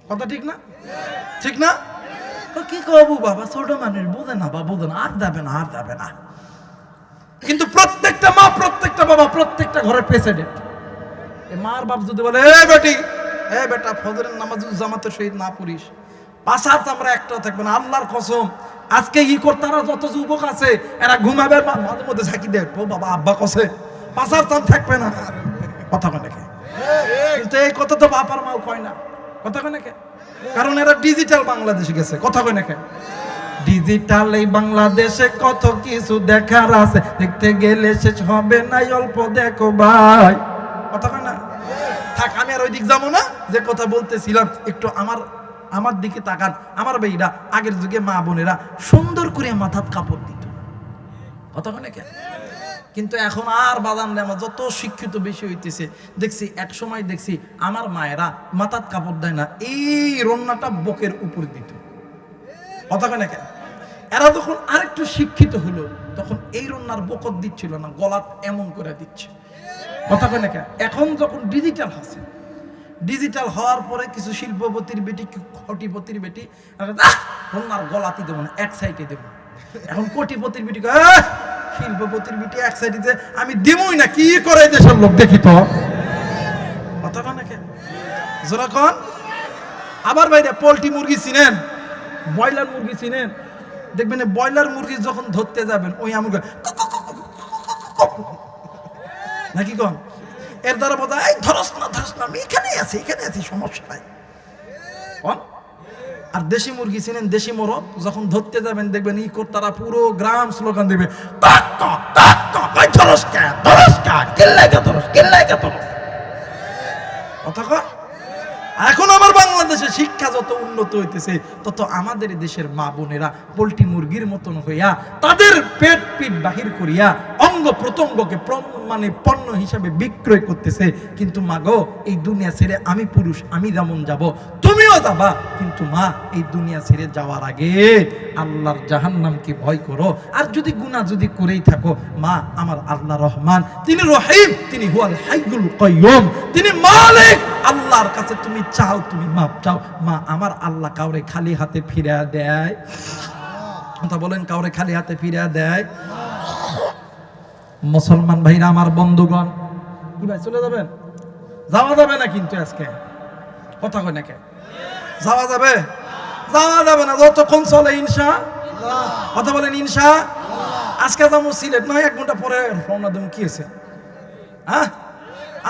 কথা ঠিক না? ঠিক না? কি কহু বাবা, ছোট মানুষ, বোঝে না বা বোঝে না, আর যাবে না, আর যাবে না। কিন্তু প্রত্যেকটা মা, প্রত্যেকটা বাবা, প্রত্যেকটা ঘরের প্রেসিডেন্ট। মার বাপ যদি বলে, এ বেটি, এ বেটা, ফজরের নামাজ জামাতে শহীদ না পড়িস, পাশার আমরা একটাও থাকবে না, আল্লাহর কসম। আজকে ই করতারা যত যুবক আছে, এরা ঘুমাবে, মাঝে মধ্যে ঝাঁকি দেয়, ও বাবা আব্বা কসে, পাশার চান থাকবে না। কথা কয় নাকি? কিন্তু এই কথা তো বাপার মাও কয় না। কথা কয় নাকি? কারণ এরা ডিজিটাল বাংলাদেশে গেছে। কথা কয় নাকি? ডিজিটাল এই বাংলাদেশে কত কিছু দেখার আছে, দেখতে গেলে শেষ হবে না, অল্প দেখো ভাই। কথা কয় না? থাক, আমি আর ওই দিক যাবো না, যে কথা বলতেছিলাম একটু আমার দিকে তাকান। আমার ভাইরা, আগের যুগে মা বোনেরা সুন্দর করে মাথার কাপড় দিত। কথা কয় নাকি? কিন্তু এখন আর বাদাম আমার যত শিক্ষিত বেশি হইতেছে, দেখছি এক সময় দেখছি আমার মায়েরা মাথার কাপড় দেয় না, এই রন্নাটা বকের উপর দিত। কথা কয় নাকি? এরা যখন আরেকটু শিক্ষিত হলো, তখন এই রন্নার বকত দিচ্ছিল না, গলাত এমন করে দিচ্ছে। কথা কয় নাকি? এখন যখন ডিজিটাল হচ্ছে, ডিজিটাল হওয়ার পরে কিছু শিল্পপতির বেটি, কোটিপতির বেটি, রন্নার গলাতে দেবো না, এক সাইডে দেবো। এখন কোটিপতির বেটি, শিল্পপতির বেটি এক সাইডে, আমি দেবই না, কি করে দেশের লোক দেখি তো। কথা কয় নাকি? জোরা কন। আবার ভাইরা পোল্ট্রি মুরগি চিনেন, ব্রয়লার মুরগি চিনেন, দেখবেন ব্রয়লার মুরগি যখন ধরতে যাবেন ওই আমুক নাকি কন, এর দ্বারা বোঝা এই ধরস না আমি এখানেই আছি সমস্যা নাই। আর দেশি মুরগি চিনেন, দেশি মোরগ যখন ধরতে যাবেন দেখবেন ই তারা পুরো গ্রাম স্লোগান দিবে, এখন আমার বাংলাদেশে শিক্ষা যত উন্নত হইতেছে তত আমাদের দেশের মা বোনেরা পোল্ট্রি মুরগির মতন হইয়া তাদের পেট পিট বাহির করিয়া অঙ্গ প্রত্যঙ্গকে মানে পণ্য হিসাবে বিক্রয় করতেছে। কিন্তু মা গো, এই দুনিয়া ছেড়ে আমি পুরুষ, আমি যেমন যাব তুমিও যাবা, কিন্তু মা এই দুনিয়া ছেড়ে যাওয়ার আগে আল্লাহর জাহান্নামকে ভয় করো। আর যদি গুনাহ যদি করেই থাকো, মা আমার আল্লাহ রহমান, তিনি রহিম, তিনি হুয়াল হাইয়ুল কাইয়ুম, তিনি মালিক। আল্লাহর কাছে তুমি চাও, তুমি মাপ চাও। মা আমার আল্লাহ কাউরে খালি হাতে ফিরিয়ে দেয়? কথা বলেন, কাউরে খালি হাতে ফিরিয়ে দেয়? মুসলমান ভাইরা আমার, বন্ধুগণ, কি ভাই চলে যাবেন? যাওয়া যাবে না কিন্তু আজকে, কথা কয় নাকি? যাওয়া যাবে? যাওয়া যাবে না যতক্ষণ চলে ইনশাআল্লাহ। কথা বলেন ইনশাআল্লাহ। আজকে যাবো সিলেট, নয় 1 ঘন্টা পরে রওনা দেবো। কি আছে? হ্যাঁ,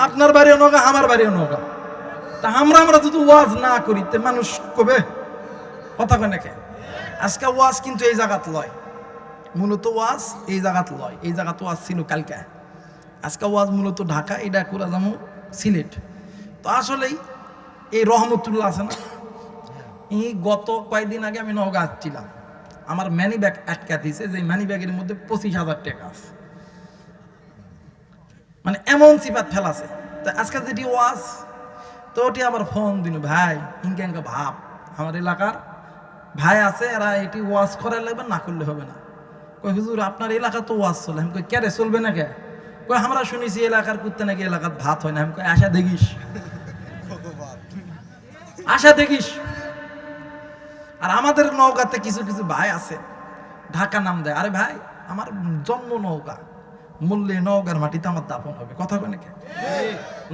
আপনার বাড়িও নগা, আমার বাড়িও নগা। তা আমরা যদি ওয়াজ না করি তে মানুষ কবে? কথা কয় নাকি? আজকে ওয়াজ কিন্তু এই জায়গাত লয়, মূলত ওয়াজ এই জায়গাত লয়। এই জায়গাত ওয়াজ ছিল কালকে, আজকে ওয়াজ মূলত ঢাকা, এটা করে যাবো সিলেট। তো আসলেই এই রহমতুল্লাহ আছে না, এই গত কয়েকদিন আগে আমি নওগাঁ আসছিলাম, আমার মানি ব্যাগ আটকা দিয়েছে, যে মানি ব্যাগের মধ্যে 25,000 টাকা আছে, মানে এমন সিফাত ফেলাছে। তো আজকে যেটি ওয়াজ, তো ওটি আবার ফোন দিন, ভাই ইনকা ভাব আমার এলাকার ভাই আছে, এরা এটি ওয়াজ করার লাগবে, না করলে হবে না। কই হুজুর আপনার এলাকা তো ওয়াজ চলে। আমি কই কেরে চলবে না কে? কই আমরা শুনেছি এলাকার কুত্তে নাকি এলাকার ভাত হয় না। আমি কই আশা দেখিস, আশা দেখিস। আর আমাদের নওগাঁতে কিছু কিছু ভাই আছে ঢাকা নাম দেয়, আরে ভাই আমার জন্ম নওগাঁ, মূল্যে নওগাঁর মাটিতে আমার দাফন হবে। কথা কয় নাকি?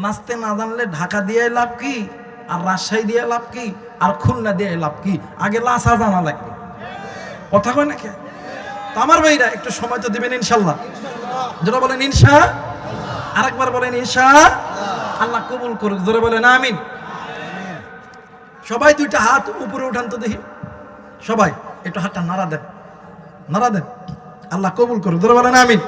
নাচতে না জানলে ঢাকা দিয়ে লাভ কি, আর রাজশাহী দিয়ে লাভ কি, আর খুলনা দিয়ে লাভ কি? আগে লাসা জানা লাগবে। কথা কয় নাকি? তো আমার ভাইরা একটু সময় তো দিবেন ইনশাল্লাহ। যারা বলেন ইনশাআল্লাহ, আরেকবার বলেন ইনশাআল্লাহ। আল্লাহ কবুল করুক, জোরে বলেন আমিন। সবাই 2টা হাত উপরে উঠান তো দেখি, সবাই একটু হাতটা নাড়া দেন, নাড়া দেন। আল্লাহ কবুল করুক, জোরে বলেন আমিন।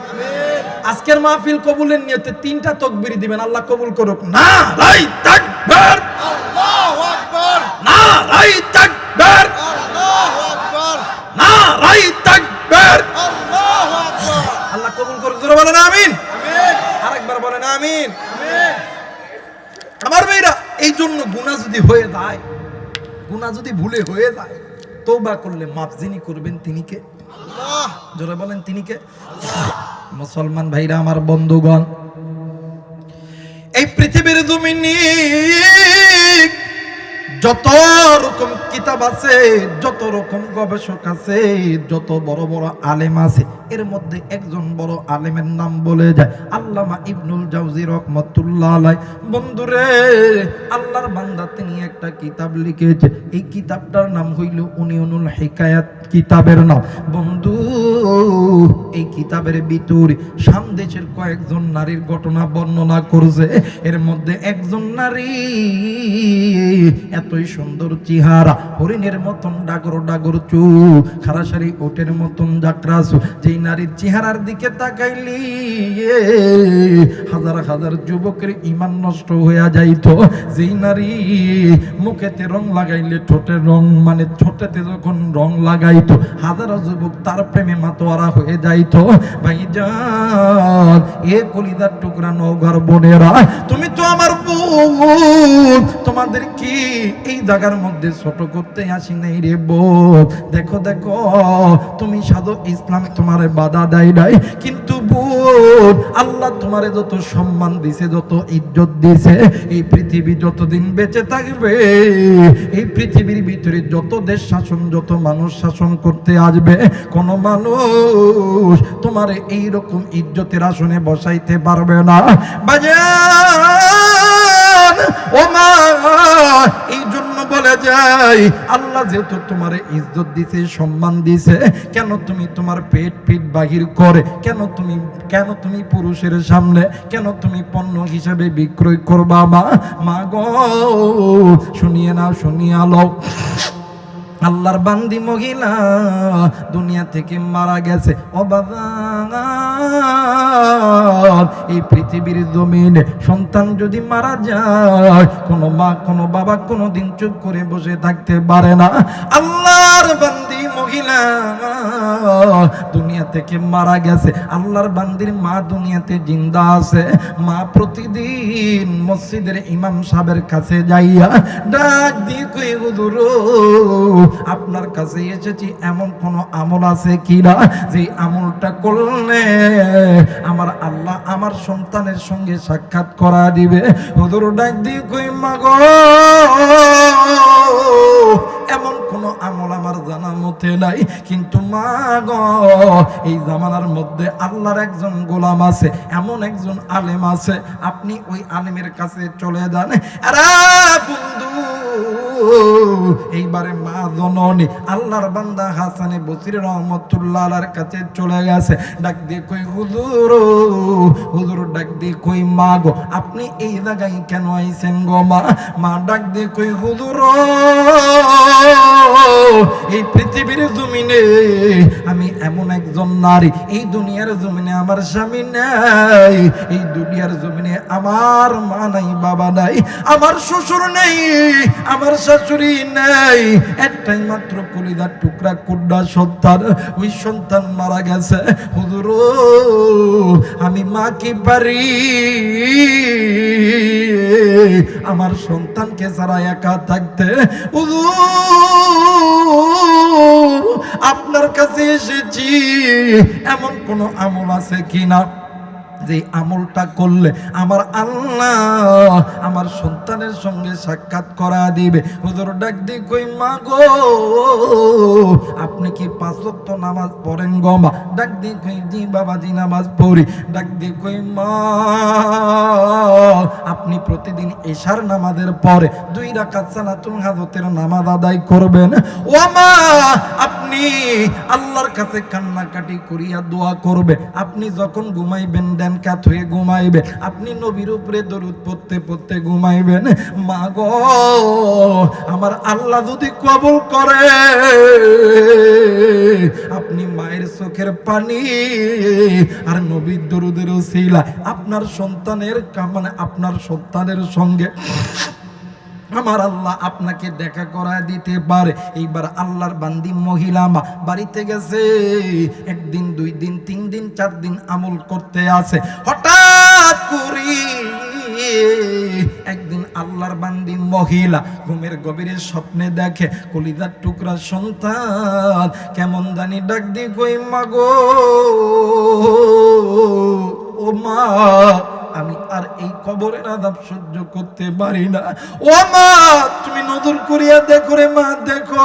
আজকের মাহফিল কবুলের নিয়তে 3টা তাকবীর দিবেন, আল্লাহ কবুল করুক। নারায়ে তাকবীর, আল্লাহু আকবার, নারায়ে তাকবীর, আল্লাহু আকবার, নারায়ে তাকবীর, আল্লাহু আকবার। আল্লাহ কবুল করুক, জোরে বলেন আমিন। আমিন। আরেকবার বলেন আমিন। আমিন। আমার ভাইরা, এই জন্য গুনাহ যদি হয়ে যায়, গুনাহ যদি ভুলে হয়ে যায়, তওবা করলে মাফ যিনি করবেন তিনি কে? আল্লাহ। জোরে বলেন তিনি কে? মুসলমান ভাইরা আমার, বন্ধুগণ, এই পৃথিবীর জমিনে যত রকম কিতাব আছে, যত রকম গবেষক আছে, যত বড় বড় আলেম আছে, এর মধ্যে একজন বড় আলেমের নাম বলে যায় আল্লামা ইবনুল জাওজি রহমাতুল্লাহ আলাইহি। বন্ধুরে, আল্লাহর বান্দা তিনি একটা কিতাব লিখেছে, এই কিতাবটার নাম হইল উনিউনুল হিকায়াত কিতাবের নাম। বন্ধু, এই কিতাবের ভিতরে সামদেশের কয়েকজন নারীর ঘটনা বর্ণনা করছে। এর মধ্যে একজন নারী এতই সুন্দর চেহারা, হরিণের মতন ডাগর ডাগর চোখ, খারাসারি ওটের মতন যাত্রা, যেই নারীর চেহারার দিকে তাকাইলি হাজার হাজার যুবকের ঈমান নষ্ট হয়ে যাইত। যেই নারী মুখেতে রং লাগাইলে ঠোঁটের রং, মানে ঠোঁটেতে যখন রং লাগাইতো, হাজার যুবক তার প্রেমে মাতোয়ারা হয়ে যাইত। ভাইজান, এ কলিজার টুকরা নওগাঁর বোনেরা, তুমি তো আমার বোন, তোমাদের কি এই জায়গার মধ্যে ছোট করতে আসি নাই রে বোন। দেখো দেখো, তুমি সাধু ইসলাম তোমারে বাধা দেয় নাই, কিন্তু বোন আল্লাহ তোমারে যত সম্মান দিছে, যত ইজ্জত দিছে, এই পৃথিবী যতদিন বেঁচে থাকবে, এই পৃথিবীর ভিতরে যত দেশ শাসন, যত মানুষ শাসন করতে আসবে, কোন মানুষ তোমারে এইরকম ইজ্জতের আসনে বসাইতে পারবে না। বাজান ও মা, এই জন্য বলে হয়ে যায়। আল্লাহ যেহেতু তোমার ইজ্জত দিছে, সম্মান দিছে, কেন তুমি তোমার পিঠ বাহির করে, কেন তুমি পুরুষের সামনে, কেন তুমি পণ্য হিসেবে বিক্রয় করবা? মা গো, শুনিয়ে নাও, শুনিয়ে আলো। আল্লাহর বান্দি মহিলা দুনিয়া থেকে মারা গেছে। ও বাবা, এই পৃথিবীর জমিনে সন্তান যদি মারা যায়, কোনো মা কোনো বাবা কোনোদিন চুপ করে বসে থাকতে পারে না। আল্লাহর বান্দি মহিলা দুনিয়া থেকে মারা গেছে, আল্লাহর বান্দির মা দুনিয়াতে জিন্দা আছে। মা প্রতিদিন মসজিদের ইমাম সাহেবের কাছে যাইয়া ডাক দিয়ে কই, হুজুর আপনার কাছে এসেছি, এমন কোন আমল আছে কিনা যে আমলটা করলে আমার আল্লাহ আমার সন্তানের সঙ্গে সাক্ষাৎ করা দিবে। হুজুর ডাক দিয়ে কই, মা গো, এমন কোন আমল আমার জানা মতে নাই, কিন্তু মা গো, এই জামানার মধ্যে আল্লাহর একজন গোলাম আছে, এমন একজন আলেম আছে, আপনি ওই আলেমের কাছে চলে যান। আরে বন্ধু, এইবারে মা জননী আল্লাহর বান্দা হাসানে বসরি রহমতুল্লাহ আলাইহির কাছে চলে গেছে। ডাক দিয়ে কই, হুজুর, হুজুর ডাক দিয়ে কই, মা গো, আপনি এই জায়গায় কেন আইছেন গো? মা ডাক দিয়ে কই, হুজুর, এই পৃথিবীর জমিনে আমি এমন একজন নারী, এই দুনিয়ার জমিনে আমার স্বামী নাই, এই দুনিয়ার জমিনে আমার মা নাই, বাবা নাই, আমার শ্বশুর নেই, আমার শাশুড়ি নাই, একটাই মাত্র কলিজার টুকরা কুড্ডা সন্তান, ওই সন্তান মারা গেছে। হুজুর, আমি মা কি পারি আমার সন্তানকে ছাড়া একা থাকতে? হুজুর, আপনার কাছে এসেছি, এমন কোন আমল আছে কিনা যে আমলটা করলে আমার আল্লাহ আমার সন্তানের সঙ্গে সাক্ষাৎ করা দিবে? হুজুর ডাক দিয়ে কই, মা গো, আপনি কি 5 ওয়াক্ত নামাজ পড়েন গো? মা ডাক দিয়ে কই, জি বাবাজি নামাজ পড়ি। ডাক দিয়ে কই, মা আপনি প্রতিদিন এশার নামাজের পরে 2 রাকাত সালাতুল হাজতের নামাজ আদায় করবেন। ও মা, আপনি আল্লাহর কাছে কান্নাকাটি করিয়া দোয়া করবে, আপনি যখন ঘুমাইবেন দেন কাত হয়ে ঘুমাইবে, আপনি নবীর উপরে দরুদ পড়তে পড়তে ঘুমাইবেন। মা গো, আমার আল্লাহ যদি কবুল করে, আপনি মায়ের চোখের পানি আর নবীর দরুদের ওসিলায় আপনার সন্তানের আপনার সন্তানের সঙ্গে আমার আল্লাহ আপনাকে দেখা করা দিতে পারে। এইবার আল্লাহর বান্দি মহিলা মা বাড়িতে গেছে, 1 দিন 2 দিন 3 দিন 4 দিন আমল করতে আছে। হঠাৎ করে একদিন আল্লাহর বান্দি মহিলা ঘুমের গভীরে স্বপ্নে দেখে কলিজার টুকরা সন্তান কেমন জানি ডাক দিয়ে কই, মা গো, ও মা, আমি আর এই কবরের আযাব সহ্য করতে পারি না। ও মা, তুমি নজর করিয়া দেখো রে মা, দেখো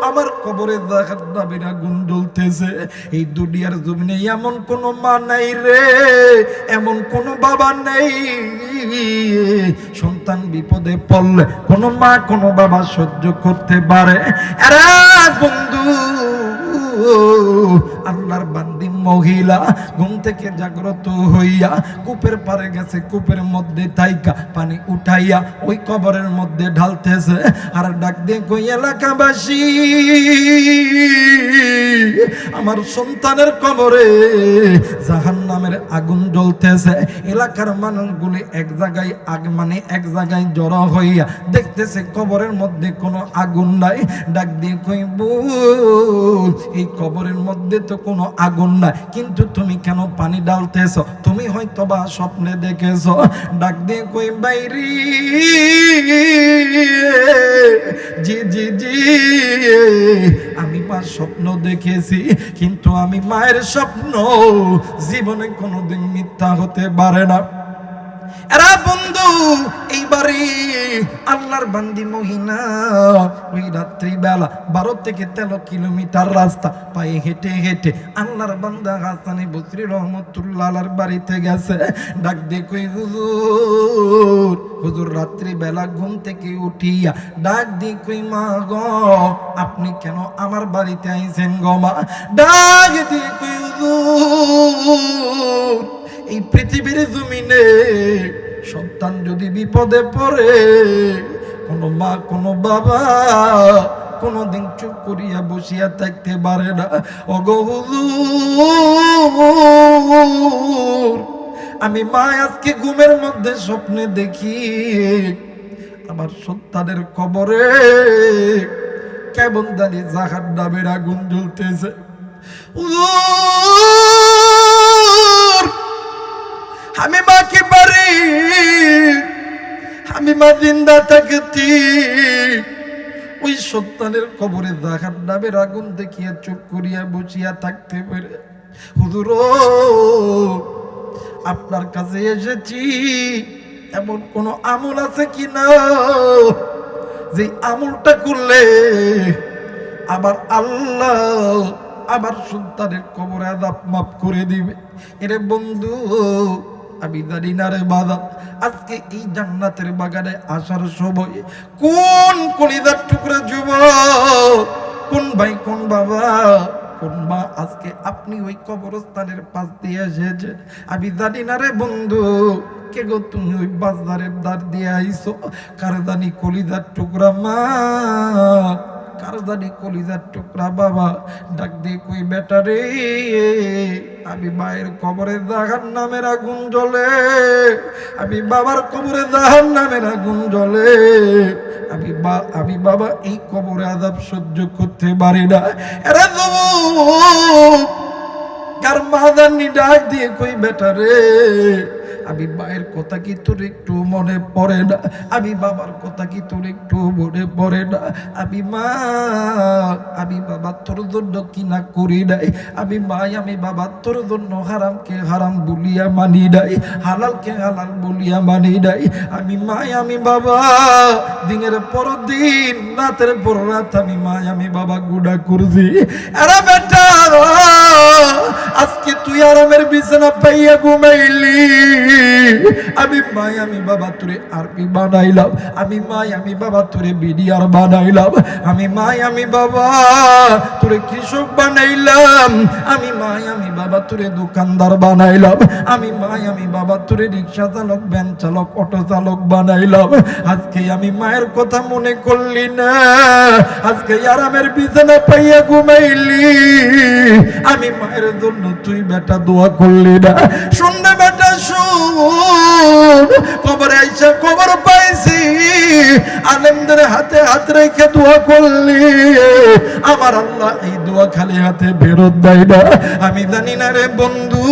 আমার কবরে জাহান্নামের আগুন জ্বলতেছে। এই দুনিয়ার জমিনে এমন কোন মা নাই রে, এমন কোন বাবা নেই, সন্তান বিপদে পড়লে কোন মা কোন বাবা সহ্য করতে পারে? আরে বন্ধু, আল্লাহর বান্দি মহিলা ঘুম থেকে জাগ্রত হইয়া কূপের পারে গেছে, কূপের মধ্যে থাইকা পানি উঠাইয়া ওই কবরের মধ্যে ঢালতেছে আর ডাক দিয়ে কই, এলাকাবাসী, আমার সন্তানের কবরে জাহান্নামের আগুন জ্বলতেছে। এলাকার মানুষগুলি এক জায়গায় এক জায়গায় জড়ো হইয়া দেখতেছে কবরের মধ্যে কোনো আগুন নাই। ডাক দিয়ে কই, বল, এই কবরের মধ্যে তো কোনো আগুন নাই, কিন্তু তুমি কেন পানি ঢালতেছ? তুমি হয়তো বা স্বপ্নে দেখেছ। ডাক দিয়ে কই, বাইরে, জি জি জি, আমি মার স্বপ্ন দেখেছি, কিন্তু আমি মায়ের স্বপ্ন জীবনে কোনোদিন মিথ্যা হতে পারে না। এরা বন্ধু এইবারে আল্লাহর বান্দি মহিলা ওই রাত্রি বেলা 12 থেকে 13 কিলোমিটার রাস্তা পায়ে হেঁটে হেঁটে আল্লাহর বান্দা হাসানে বসরি রহমতুল্লাহ আলাইহির বাড়িতে গেছে। ডাক দিয়ে কই হুজুর, হুজুর রাত্রি বেলা ঘুম থেকে উঠিয়া ডাক দিয়ে কই মা গো আপনি কেন আমার বাড়িতে আইছেন গো মা? ডাক দিয়ে কই হুজুর এই পৃথিবীর জমিনে সন্তান যদি বিপদে পড়ে কোনো মা কোনো বাবা কোনোদিন চুপ করিয়া বসিয়া থাকতে পারে না। ওগো হুজুর আমি মা আজকে ঘুমের মধ্যে স্বপ্নে দেখি আমার সন্তানের কবরে কেমন জানি জাহান্নামের আগুন জ্বলতেছে। হুজুর আমি মাকে পারি, আমি মা জিন্দা থাকতে ওই সন্তানের কবরে জাহান্নামের আগুন দেখিয়া চুপ করিয়া বসিয়া থাকতে পারে। হুজুর আপনার কাছে এসেছি, এমন কোন আমল আছে কিনা যে আমলটা করলে আবার আল্লাহ আবার সন্তানের কবরে আযাব মাফ করে দিবে? এরে বন্ধু আমি জানি না রে বাবা, আজকে এই জান্নাতের বাগানে আসার সময় কোন কলিজার টুকরা যুবক, কোন ভাই কোন বাবা কোন মা আজকে আপনি ওই কবরস্থানের পাশ দিয়ে এসেছেন। আমি জানি না রে বন্ধু কে গো তুমি ওই বাজারের দ্বার দিয়ে আইছো, কার জানি কলিজার টুকরা মা, কার জানি কলিজার টুকরা বাবা। ডাক দিয়ে কই বেটা রে আমি মায়ের কবরে জাহান্নামের আগুন জ্বলে, আমি বাবার কবরে জাহান্নামের আগুন জ্বলে, আমি বাবা এই কবরে আযাব সহ্য করতে পারি না। এরা যুবক কার মা জানি ডাক দিয়ে কই বেটা রে আমি মায়ের কথা কি তোর একটু মনে পড়ে না? আমি বাবার কথা কি তোর একটু মনে পড়ে না? আমি মা আমি বাবা তোর জন্য কি না করি নাই? আমি মা আমি বাবা তোর জন্য হারামকে হারাম বলিয়া মানি নাই, হালালকে হালাল বলিয়া মানি নাই। আমি মা আমি বাবা দিনের পর দিন রাতের পর রাত আমি মা আমি বাবা গুনাহ করছি। আরে বেটা আজকে তুই আরামের বিছানা পাইয়া ঘুমাইলি, আমি মা আমি বাবা তোরে আরবি বানাইলাম, আমি মা আমি বাবা তোরে বিডিআর বানাইলাম, আমি মা আমি বাবা তোরে কৃষক বানাইলাম, আমি মা আমি বাবা তোরে দোকানদার বানাইলাম, আমি মা আমি বাবা তোরে রিক্সা চালক ভ্যান চালক অটো চালক বানাইলাম। আজকে আমি মায়ের কথা মনে করলি না, আজকে আরামের বিছানা পাইয়া ঘুমাইলি, আমি মায়ের জন্য তুই বেটা দোয়া করলি না। শুন না বেটা শুন, কবরে আইসা খবর পাইছি আলেমদের হাতে হাত রেখে দোয়া করলি, আমার আল্লাহ এই দোয়া খালি হাতে ফেরত দেয় না। আমি জানি না রে বন্ধু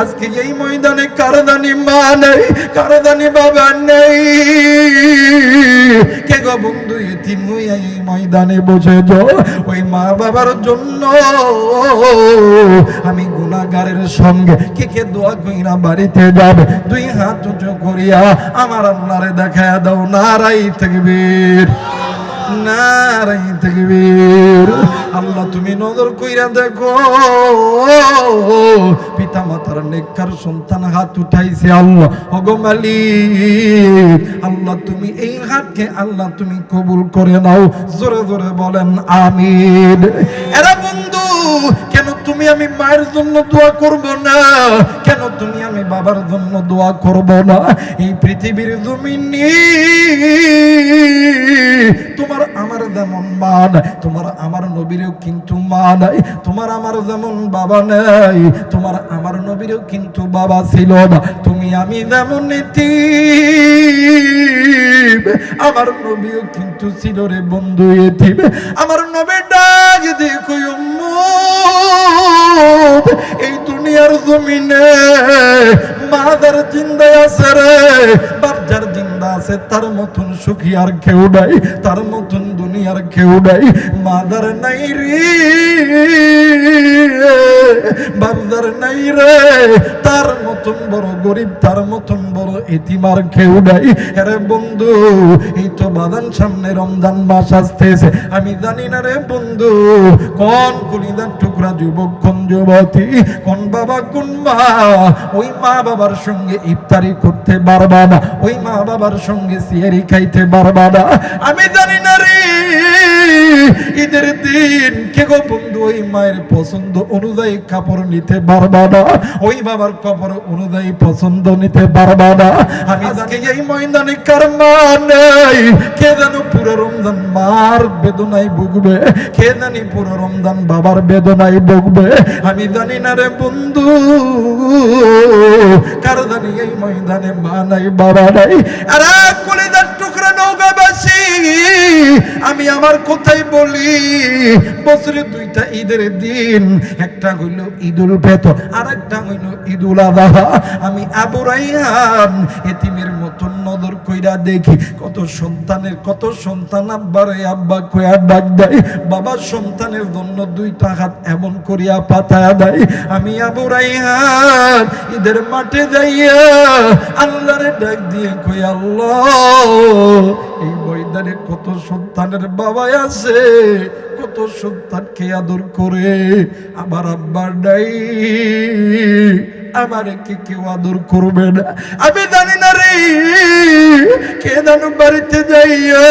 আজকে এই ময়দানে কার জানি মা নেই, কার জানি বাবা নেই, কে গো বন্ধু এতিম হইয়া এই ময়দানে বসে যাও। ওই মা বাবার জন্য আমি গুনাহগারের সঙ্গে কে কে দোয়া কইরা বাড়িতে যাবে, দুই হাত উঁচু করিয়া আমার আল্লাহরে দেখায়া দাও। নারাই তাকবীর, নারাই তাকবীর। আল্লাহ তুমি নজর কইরা দেখো পিতা মাতার নেককার সন্তান হাত উঠাইছে, আল্লাহ ওগো মালিক আল্লাহ তুমি এই হাতকে আল্লাহ তুমি কবুল করে নাও। জোরে জোরে বলেন আমিন। এরা বন্ধু কেন তুমি আমি মায়ের জন্য দোয়া করব না? কেন তুমি আমি বাবার জন্য দোয়া করব না? এই পৃথিবীর জমিনে তোমার আমার যেমন মা নাই, তোমার আমার নবীরও কিন্তু মা নাই, তোমার আমার যেমন বাবা নাই, তোমার আমার নবীরও কিন্তু বাবা ছিল না। তুমি আমি যেমন এতিম, আমার নবীও কিন্তু ছিল রে বন্ধু এতিম। আমার নবী ডাক দেখো উম্মত এই দুনিয়ার জমিনে মাদার জিন্দা আছে রে, বাপ যার জিন্দা আছে তার মতন সুখী আর কেউ নাই, তার মতন দুনিয়ার কেউ নাই। মাদার নাই রে বাজার নাই রে, তার মতন বড় গরিব, তার মতন বড় এতিমার কেউ নাই। আরে বন্ধু, এই তো বাদান সামনে রমজান মাস আসতেছে, আমি জানি না রে বন্ধু কোন কলিদার টুকরা যুবক, কোন যুবতী, কোন বাবা, কোন মা ওই মা বাবার সঙ্গে ইফতারি করতে পারবা না, ওই মা বাবার সঙ্গে সিয়ারি খাইতে পারবা না। আমি জানি না রে ঈদের দিন কে গো বন্ধু ওই মায়ের পছন্দ অনুযায়ী কাপড় নিতে পারবা না, ওই বাবার কাপড় অনুযায়ী পছন্দ নিতে পারবা না। আমি জানি এই ময়দানে কার মা নাই, কে জানো পুরো রমজান মার বেদনায় ভুগবে, কে জানি পুরো রমজান বাবার বেদনায় ভুগবে। আমি জানি না রে বন্ধু কার জানি এই ময়দানে মা নাই, বাবা নাই। আরে কলিজার টুকরা নওগাঁবাসী, আমি আমার কথাই বলি, বছরে দুইটা ঈদের দিন, একটা হইল ঈদুল ফিতর আর একটা হইল ঈদুল আযহা। আমি আবু রায়হান এতিমের মতন নজর কইরা দেখি কত সন্তান আব্বারে আব্বা কইয়া ডাক দেয়, বাবা সন্তানের জন্য দুইটা হাত এমন করিয়া পাতায়া দেয়। আমি আবু রায়হান ঈদের মাঠে যাইয়া আল্লাহরে ডাক দিয়ে কই, আল্লাহ এই ময়দানে কত সন্তানের বাবা আছে, কত সন্তানকে আদর করে, আমার আব্বার নাই, আমারে কি কেউ আদর করবে না। আমি জানি না রে কে জানো বাড়িতে যাইয়া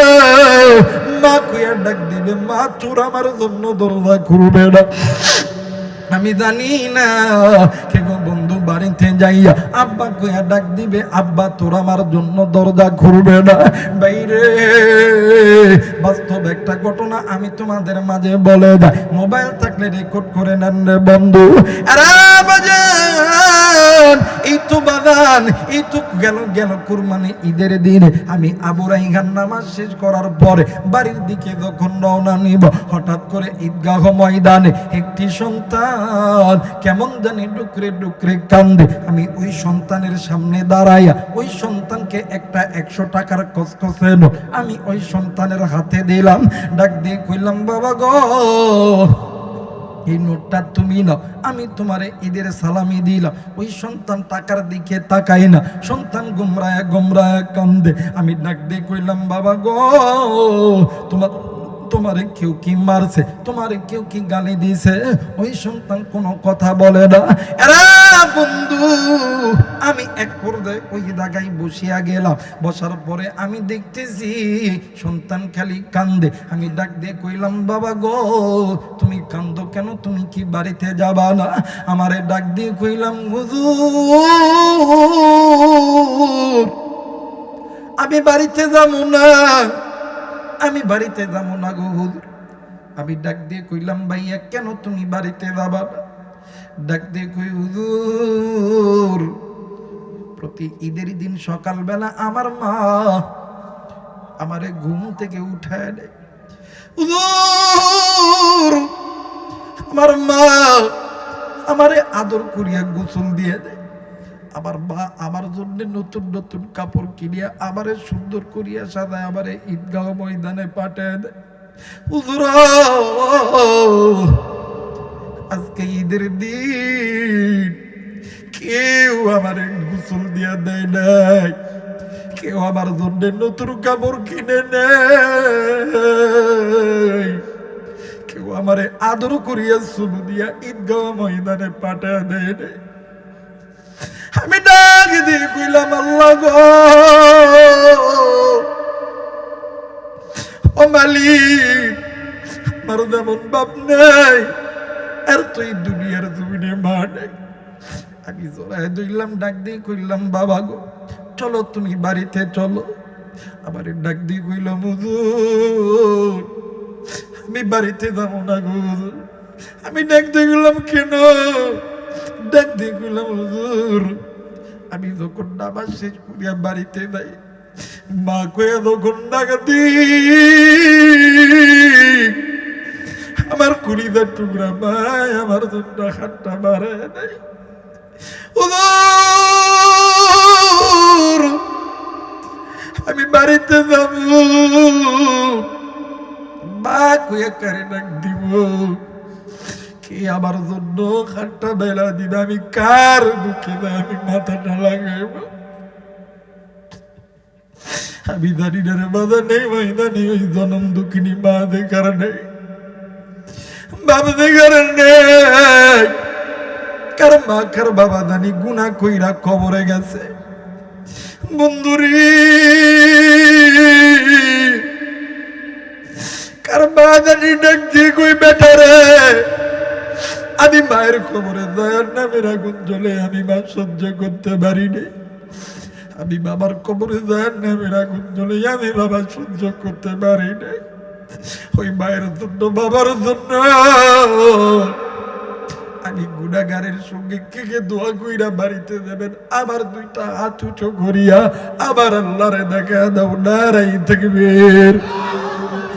মা কইয়া ডাক দিবে, মা তোর আমার জন্য দরজা খুলবে না। আমি জানি না কে গো বন্ধু বাড়িতে যাইয়া আব্বা কইয়া ডাক দিবে, আব্বা তোর আমার জন্য দরজা খুলবে না। বাইরে বাস্তব একটা ঘটনা আমি তোমাদের মাঝে বলে যাই, মোবাইল থাকলে রেকর্ড করে নেন রে বন্ধু। আরে বাজান, এই তো বাজান, এই তো গেল কুরবানি ঈদের দিনে আমি আবু রায়হান নামাজ শেষ করার পরে বাড়ির দিকে যখন রওনা নিব, হঠাৎ করে ঈদগাহ ময়দানে একটি সন্তান কেমন জানি ডুকরে ডুকরে কান্দে। আমি ওই সন্তানের সামনে দাঁড়াইয়া ওই সন্তানকে একটা 100 টাকার কসকসে নোট আমি ওই সন্তানের হাতে দিলাম, ডাক দিয়ে কইলাম, বাবা গো এই নোটটা তুমি নাও, আমি তোমারে ঈদের সালামি দিলাম। ওই সন্তান টাকার দিকে তাকাই না, সন্তান গোমরায় কান্দে। আমি ডাক দিয়ে কইলাম, বাবা গো তোমারে কেউ কি মারছে, তোমারে কেউ কি গালি দিছে? ওই সন্তান কোনো কথা বলে না। এরা বন্ধু আমি এক পর্যায়ে ওই জায়গায় বসিয়া গেলাম, বসার পরে আমি দেখতেছি সন্তান খালি কান্দে। আমি ডাক দিয়ে কইলাম, বাবা গো তুমি কান্দো কেন, তুমি কি বাড়িতে যাবা না? আমারে ডাক দিয়ে কইলাম, হুজুর আমি বাড়িতে যাবো না, আমি বাড়িতে যাবো না গো হুজুর। আমি ডাক দিয়ে কইলাম, ভাইয়া কেন তুমি বাড়িতে যাবা না? ডাক দিয়ে কই, হুজুর প্রতি ঈদের দিন সকালবেলা আমার মা আমারে ঘুম থেকে উঠায় দেয়, হুজুর আমার মা আমারে আদর করিয়া গোসল দিয়ে দেয়, আমার মা আমার জন্য নতুন নতুন কাপড় কিনিয়া আমারে সুন্দর করিয়া সাজায় আমারে ঈদগাহ ময়দানে পাঠায় দেয়। হুজুর আজকে ঈদের দিন কেউ আমারে গোসল দিয়া দেয় নাই, কেউ আমার জন্য নতুন কাপড় কিনে নেয়, কেউ আমারে আদর করিয়া চুমু দিয়া ঈদগাহ ময়দানে পাঠায় দেয় নাই। আমি ডাক দিয়ে কইলাম, আল্লাহ গো ও মালিক, আমার যেমন বাপ নাই আর তুই দুনিয়ার জমিনে মা নাই। আমি জোড়ায় ধরলাম, ডাক দিয়ে কইলাম, বাবা গো চলো তুমি বাড়িতে চলো। আবার ডাক দিয়ে কইলাম, হুজুর আমি বাড়িতে যাবো না গো হুজুর। আমি ডাক দিয়ে কইলাম, কেন? ডাক দিয়ে কইলাম, হুজুর আমি যখন নামাজ শেষ করিয়া বাড়িতে যাই, মা কয়ে যখন ডাকাতি আমার কুড়িদার টুকরা মায় আমার জন্য হাতটা মারায় নাই। আমি বাড়িতে যাব, মা কয়ে কারে ডাক দিব, কে আমার জন্য খাটটা বেলা দিবে, আমি কার দুঃখে আমি মাথাটা লাগাইব। আমি জানি না রে বাধা নেই মহিলা নেই, ওই জনম দুঃখিনী মা দেখার নেই, বাবা দেখার নেই, কার মা কার বাবা জানি গুনাহ কইরা কবরে গেছে। বন্ধুরি কার মা জানি ডাক দিয়ে কই বেটা রে, আমি মায়ের খবরে দয়ার নামের আগুন জ্বলে আমি মা সহ্য করতে পারিনি, আমি বাবার কবরে দয়ার নামের আগুন জ্বলে আমি বাবা সহ্য করতে পারিনি। ওই মায়ের জন্য বাবার জন্য আমি গুনাহগারের সঙ্গে কে কে দোয়া কইরা বাড়িতে যাবেন, আবার দুইটা হাত উঁচু করিয়া আবার আল্লাহরে দেখা দাও, নারাই তাকবীর।